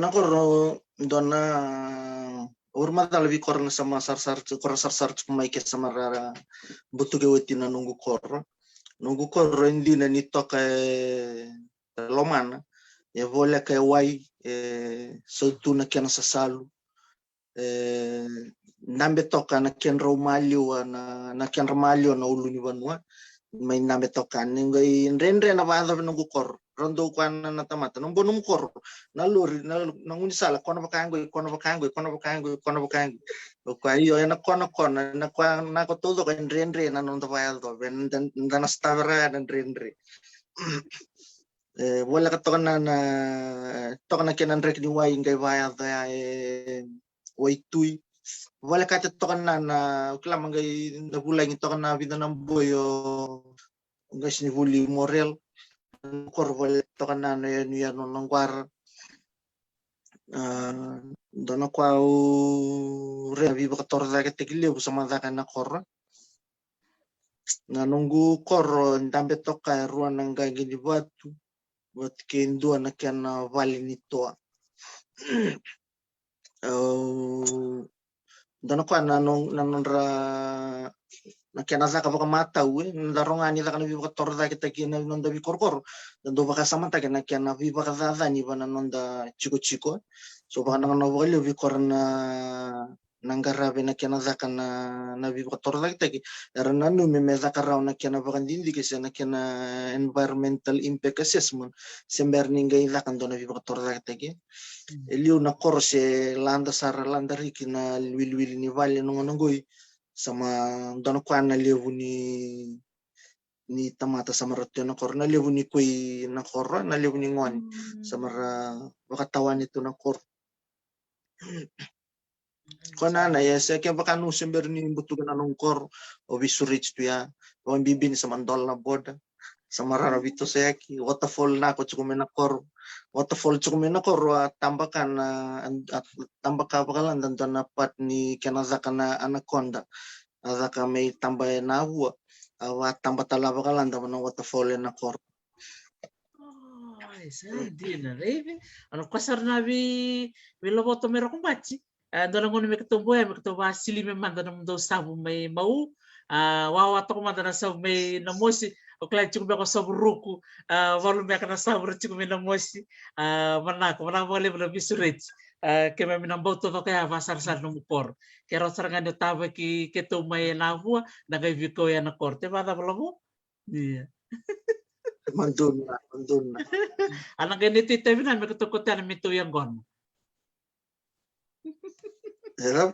Speaker 2: na koro dona urma talabi korna sama sar chuku mai ke sama rara butu ke weti na nunggu koro indi na nito lomana ya vole ka wai sautu na kena sasalu nambe toka na ken romalio na ken romalio na uluni banua mai nambe toka ngai rendre na bada nunggu kor rondo kwana na tamata no bonum kor na lori na nguni sala kono bakango ko ayo na kono na kwa na ko todo kan rendre na non tawal to ben dan stavra dan rendre wala ka tokana kenan rek ni wai ngai vaya da wai tui wala ka tokana na klama ngai na bulai ni tokana vida na boyo ngai sini vuli morel kor wala tokana na ni no nangwar dona kwa re vi ba torda ka tekile bu sama da kana kor na nunggu kor ndambe toka ruan ngai gini batu buat kendua na kena vali nitoa dana kwa na nonra na nakiana zaka baka mata ndarongani zaka na bibaka torda kita kina nonda bi korkor dan do baka samanta kena kiana bibaka zaza ni bana nonda chiko so baka nanga no baka bi korna nangara bena kiana zaka na bibaka torda kita ki karena nu me zaka raw na kiana baka dindi kesa na kiana environmental impact assessment sember ninga zaka ndo na bibaka torda kita ki eliu na korse landa sara landa riki na wilwil ni vale nongoi sama dono kwa na levu ni tamata sama rotyo na kor na levu ni koi na kor na levu ni ngwan sama wakatawan itu na kor kona na ya sa kaya baka nung sember ni butugan anong kor o bisurich tu ya o bibin sa mandol na boda sama rara bito sa yaki waterfall na ako tsukumin na kor waterfall tsukumin na kor tambakan tambaka bakalan dan napat ni kanazaka na anaconda azaka may tambay na huwa tamba talaba ka lang daman ng waterfall na kor.
Speaker 1: Hindi na rin. Ano kasar na biloboto meron kong bachi. Doon ang may katumbo may katumbo sili may manda ng daw sabo may mau. Wawato ko manda na sabo may namosi. O kaya chiko ko sabo ruku. Walu may ka na sabo chiko may namosi. Manako wala na bisurit. Kaya may minambaw to kaya vasar-sar ng mupor. Kaya sarangan yung taba ki ketumay na huwa. Nagay-viko yan na korte. Bata pala mo? Yeah.
Speaker 2: Mandun na.
Speaker 1: Alang ganito ito na may kutukutan na mito yung gon.
Speaker 2: Hirap?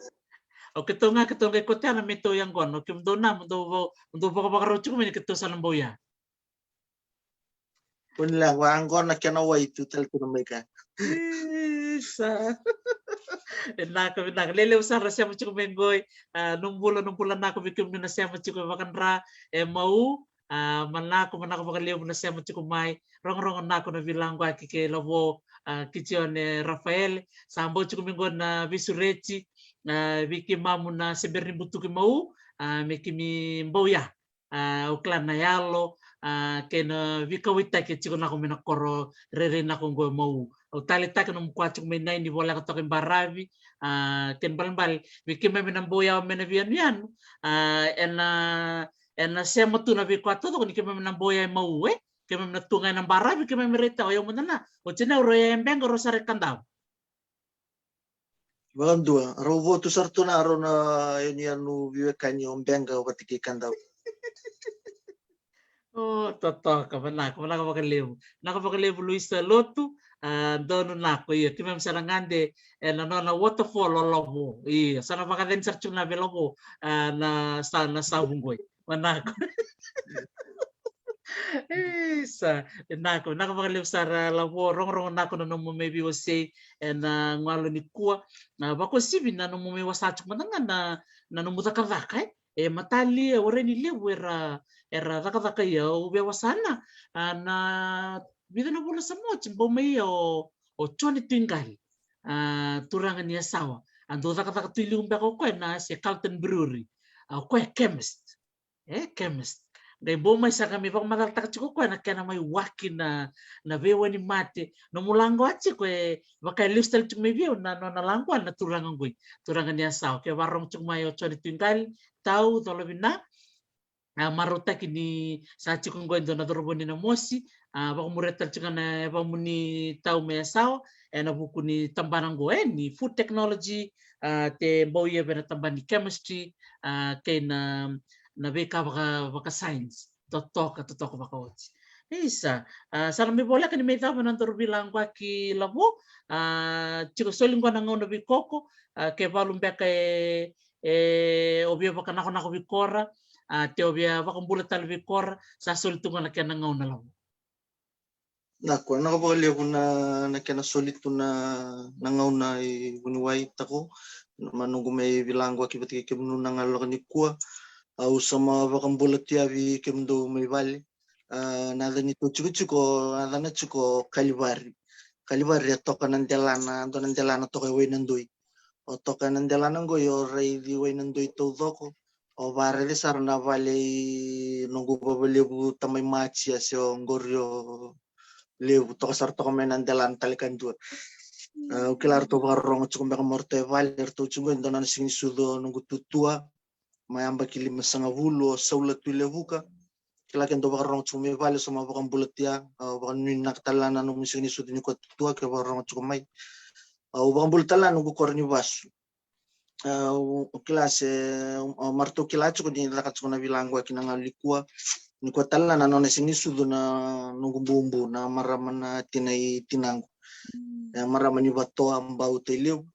Speaker 1: O kito nga kutukutan na mito yung gon. O kim doon na, mundo ba ka bakarocho ko may kito sa lamboya.
Speaker 2: Kung lang, waang gon na kinaway tutal ko na may ka.
Speaker 1: Isa. Lelew sa rasya mo chiko mengoy. Nung bulan na ako bikim na siya mo chiko makanra. Mau. Manako makaliw na siya mo chiko may. Rong na ako na bilang ko kike labo kichion Rafael. Sambo chiko mengoy na bisurechi. Bikim mamu na seberni butuki mau. Mekimi mboya. Uklan na yalo. Kena vikawita ke chiko na ko minakoro. Rere na ko ngo mau. O talita ka nung kwachong may na hindi wala ka tokin barabi. Ken balambal. Bikim may minamboya o minabian yan. Na siya matu na bikwato to kung kaya minamboya yung mauwe. Kaya may natungay ng barabi. Kaya may merita. O yung muna na. O china roya yung beng. O rosari kandaw.
Speaker 2: Walang dua. Robo tu sarto na aro na yun yan no viwekan yung benga o patikikan daw.
Speaker 1: Oh, totoo ka ba na? Wala ka makaliw. Nakapakaliw Luis sa Loto. Doon na ako yun. Kaya sa nangande, na waterfall o lobo. Iya, sana makadin sa chung na bilobo na sabong ko. Manako. Sa nako makaliw sa labo. Rong nako na nung maybe was say ngalo ni kuwa. Bako sibin na nung may wasachok manangan na numuta ka vakay. Matali ore ni lew era raka ya ubewa sana na bida na bola sa mo chimbo may o choni tingal turangan niya sawa ando raka tiliung ba ko na si Carlton Brewery ko chemist chemist dai bo may sa kami pag mataltak ko na kana may wakin na bewa ni mate no mulango achi ko baka listal chung may view na langwan na turangan niya sawa ke warong chung may o choni tingal tau tolobina maruta kini sa chikung go ndo na dorobo ni na mosi baka mureta chika na pamuni tau me sao na buku ni tambanang go ni food technology te boye bena tamban ni chemistry kay na beka baka science totok baka ochi isa sana mi bola kan me tau na dorobo bilang kwa ki labo chiko soling ko na ngono bi koko ke balum beka obia baka nako bikora te obia baka bulat tal bikora sa sultungan na kena ngaw na lang.
Speaker 2: Nako nakapakaliw ko na kena solid to na nangaw na uniway tako manunggo may bilang ko kibati kibno nangal ni kuwa au sama bakang bulat yavi kimdo may vale nada nito chuko nada na chuko kalibari toka nandelana to kay way nandoy o toka nandelana go yo ray di way nandoy to doko o bare de sarna vale nunggu babale bu tamay machi asyo ngoryo lebu to kasar to kami nandelan talikan dua kilar to barong chuko mbaka morte vale to chuko ndonan sing sudo nunggu tutua mayamba kilima sanga vulo saula tuilevuka kila kendo bakarong chume vale sama bakang bulat ya bakan ninak talana no musini sudini ko tua ke bakarong chumai bakang bulat talana no korni basu kelas marto kilacho ko ni lakat ko na bilang ko kinangalikua ni ko talana no sini sudu na nunggu bumbu na maramana tinai tinang maramani bato ambau teliu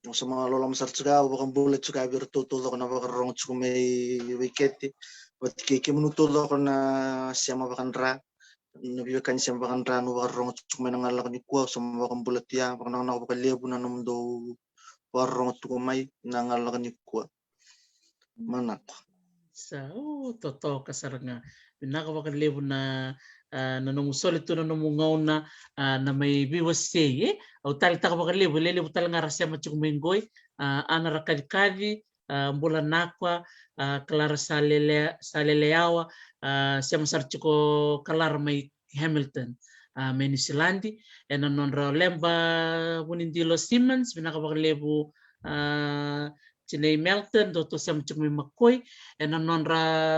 Speaker 2: yung sa mga lola masar tsuga bakang bulat tsuga birtuto ko na bakarong chume wiketi Watiki menutulo ko na siyama bakan ra nabiyakan siyama bakan ra no warong chukmay nang alak ni kuwa sa bakan bulat ya bakan nang nakapakaliabo na namdo warong tukumay nang alak ni kuwa manak
Speaker 1: So totoo kasar nga pinakabakalebo na nanungusolit to nanungungaw na may biwasye o talita kabakalebo lelebo talaga rasya machukumingoy anarakadikadi mbola nakwa Clara Saleleawa siya masarchiko Clara may Hamilton may New Zealandi and non Lemba Wunindilo Simmons pinakabakalebo Chinay Melton doto siya may McCoy and non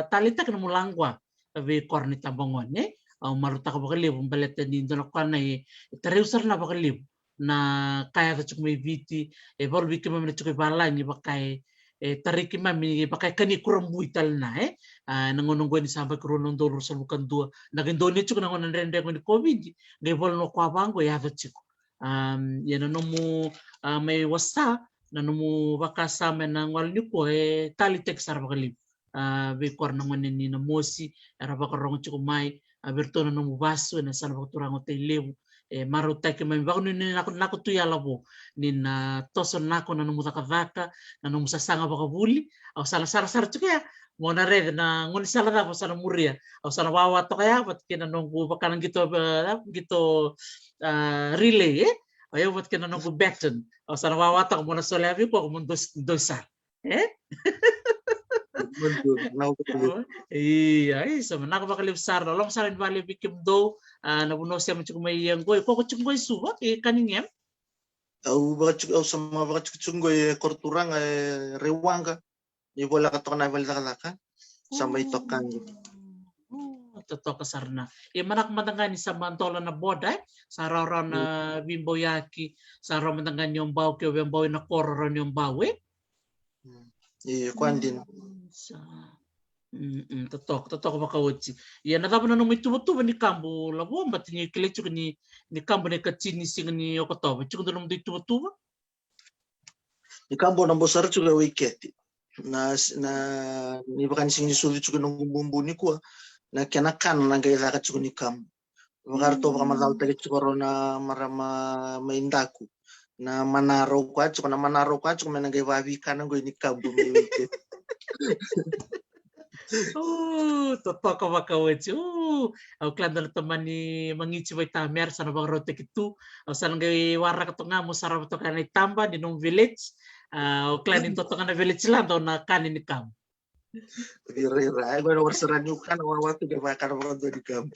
Speaker 1: talita ka na mulangwa vi korni tabongon maruta ka bakalebo baleta ni doon ako na itareusar na bakalebo na kaya ka may viti baru bikin mamina chukoy balay ni bakay tariki mami bakay kani kurang buital na nangononggo ni sampai kurunong dolo sa bukan dua naging doni chuko nangon nrende ko ni covid ngay bol no kwa bango ya to chiko yan no mo may wasa na no mo bakasama nang wal ni ko talitek sar bakalib be kor nangon ni na mosi era bakarong chuko mai aberto no mo baso na sana bakuturang hotel lewu maruta ke may bago ni nako tuyala po ni na toson nako na numuta kavaka na numusa sanga bakabuli au sala chuka mo na red na ngun sala na po sana muria au sana wawa to kaya pat kina nunggu bakalang gito relay ayo pat kina nunggu baton au sana wawa to mo na solavi ko mo dosa iya so manako bakalibsar no long sarin bali bikim do nabuno siya machugmay yang goy ko chunggoy suwa kaningem
Speaker 2: au sama baka chunggoy korturang rewanga ni bola ka to na balda ka sama itokan
Speaker 1: totoo kasarna manak matangani sa mantola na boda sa rara na bimboyaki sa rara matangani yung baw kyo yung baw na kororon yung bawe
Speaker 2: kwandin
Speaker 1: totoo makawatsi ya natapa na nung may tuba ni kambo labo mbati ni kilecho ni kambo ni kachini sing ni okotoba chuko nung di tuba
Speaker 2: ni kambo na bosar chuko wiketi na ni bakan sing ni suli chuko nung bumbu ni kuwa na kenakan na gaya ka chuko ni kambo makarto baka madal tagi chuko na marama maindaku na manaro kwa chuko menangay wabi kanang goy ni kambo ni wiketi
Speaker 1: totoo ka makawatsi au klando na teman ni mangichi bay tamer sana bang rote kitu au sana gay wara ka to nga mo sarap to kanay tamba di nung village au klanin to na village lang daw na kanin ni kam
Speaker 2: Rira ay bueno warsaran yung kan wawatu ga bakar mo do di kam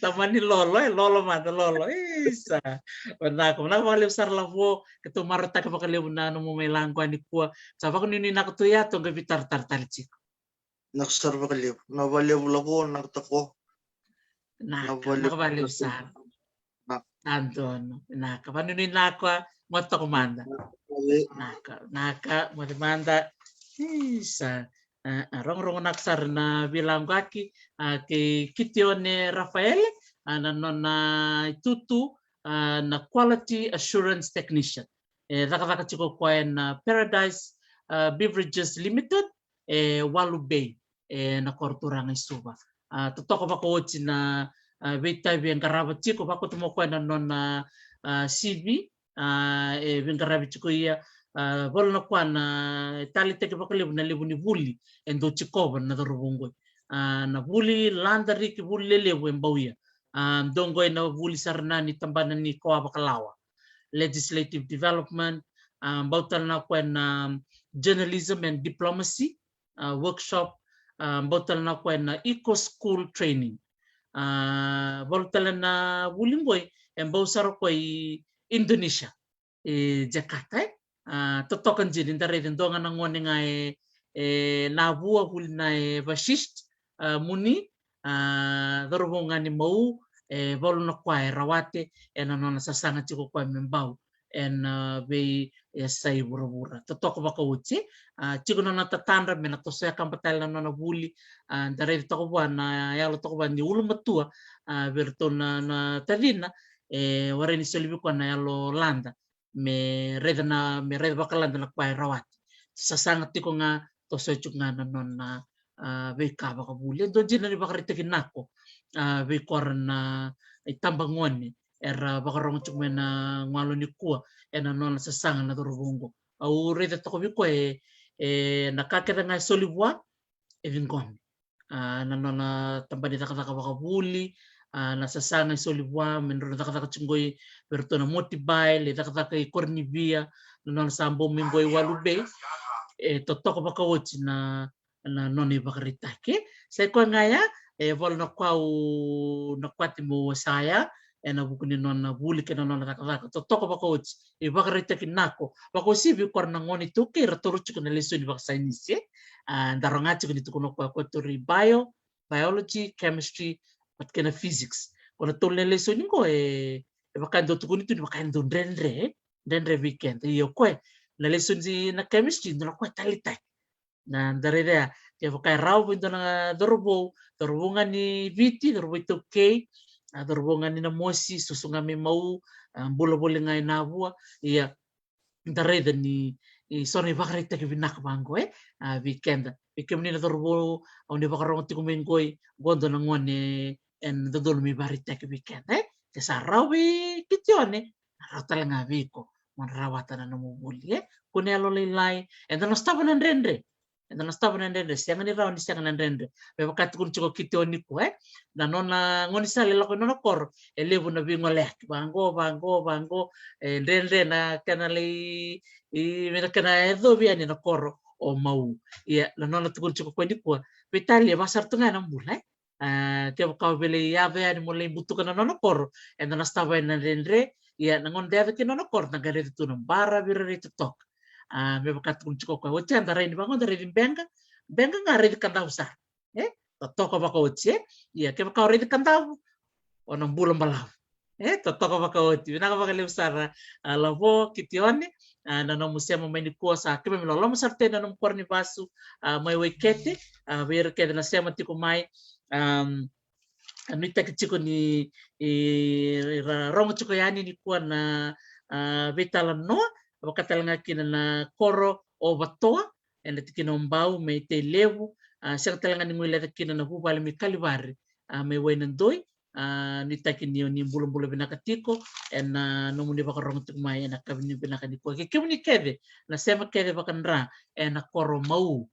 Speaker 1: teman ni lolo mata lolo isa na ko na malib sar lavo ketu marta ka bakalib na no mo may langkwa ni kuwa sa ko ni nakutuya to gabi tar chik
Speaker 2: naksar bakalib na balib lavo naktako
Speaker 1: na balib sar Anton na kapano ni nakwa mo to komanda naka mo demanda isa rong naksar na bilang kaki kay Kitione Rafael na itutu na quality assurance technician raka chiko kwa na Paradise Beverages Limited Walu Bay na korturang isuba totoo ba ko na wita bien karabat chiko ba ko tumo kwa na non CV bien karabat chiko ya bol na kwa na talite ke bakalib na libu ni vuli endo chikoba na dorubungoy na vuli landari ki vuli lebu embauya dongoy na vuli sarna ni tambanan ni Koa Bakalawa legislative development bautal na kwa na journalism and diplomacy workshop bautal na kwa na eco school training bautal na vuli boy embau sar kwa Indonesia Jakarta totokan jini ndare ndonga na ngone ngai na bua huli na vasist muni dorobonga ni mau volu na kwai rawate na nona sasanga chiko kwa membau be sai bura-bura totoko baka uchi chiko na tatandra mena tosaya kampatal na nona buli ndare toko ba na yalo toko ba ni ulu matua verto na tadina wareni solibi kwa na yalo landa me reda bakalanda na kwai rawate sasanga tiko nga toso chuk nga na nona be ka baka buli do jina ni bakarita kinako be korna itambangone era bakarong chuk mena ngalo ni kua na nona sasanga na dorobongo au reda toko biko nakaketa nga solibwa vingome na nona tambani taka baka buli na sasanga solibwa menro taka chungoi bertona motibai le taka kornivia na nona sambo mingoi walube totoko baka wochi na noni bakarita ke sai kwa ngaya vol na kwau na kwati mo saya na bukuni nona buli ke nona taka totoko baka wochi bakarita kinako bako sibi korna ngoni tuke ratoruchu kuna leso ni baka sainisi ndarongachi kuni tukuno kwa tori biology chemistry but kena physics kona tolne leso ni ko bakando tukuni tu bakando ndendre weekend iyo kwe na leso ni na chemistry na kwa talita na ndarere ya bakai raw bindo na dorobonga ni viti dorobo itu ke dorobonga ni na mosi susunga me mau bola ngai na bua iya ndarede ni soni bakarita ke binak bango weekend ni na dorobo oni bakarong tiku mengoi gondo na ngone en dodol mi barita ke weekend ke sarawi kitione ratala ngaviko mon rawata na mo buli kone alo lilai en no staba na rendre siang ni raw ni siang na rendre be bakat kun chiko kitioni ko na nona ngoni sale lako nona kor levu na bingo lek bango rendre na kanali mena kana edo biani na kor o mau ia na nona tukun chiko kwendi ko betali basar tunga na mulai ke ka bele ya be ani mulai butukan na nona kor en na staba na rendre ia na ngon deve ke nona kor na gare tu na bara birari tok me bakat kun chiko ko wote andare ni bango ndare benga ngare di kandau sa totoko baka wote ia ke baka ore di kandau onang bulan balau totoko baka wote na baka le usara lavo kitione na no musia mo meni kuasa ke me lolo sarte na no korni basu mai wekete ver ke na sema tiko mai anita ke chiko ni rongo chiko yani ni kuan na vitala no bakatalanga kina na koro o batoa ena tikina mbau me te levu sang talanga ni ngule kina na hubal mi kalibari me wenan doi ni takini ni bulu binakatiko ena no muni bakarong tuk mai ena kabini binakani ko ke kemni kede na sema kede bakanra ena koro mau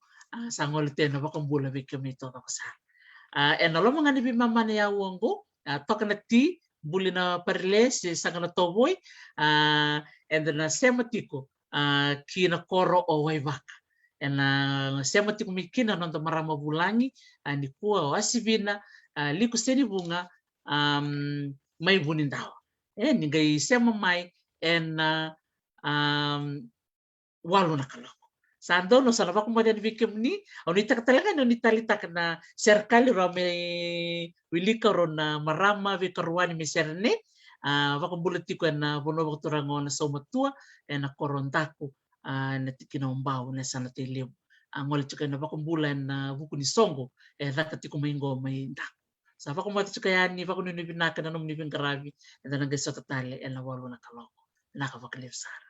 Speaker 1: sangol tena bakambula be kemni to ka sa ena lo mangani bi mamane ya wongo tokana ti bulina perles sangana toboy and na sematiko kina koro o waivaka na sematiko mikina nonto marama bulangi ni kuwa wasivina liku seni bunga mai bunindawa ningai sema mai walu nakalo sando no sana baku mada bikem ni onita katalaga no nitalita kana serkali rame wilika rona marama vikaruani miserne baku bulutiko na bono waktu rangon somatua na korontaku na tikina umbau na sana teliu ngol chuka na baku bulan na buku ni songo rakatiko maingo mainda sa baku mata chuka yani baku ni binaka na nom ni bingarabi na nagasa tatale na walu nakaloko nakabaklir sara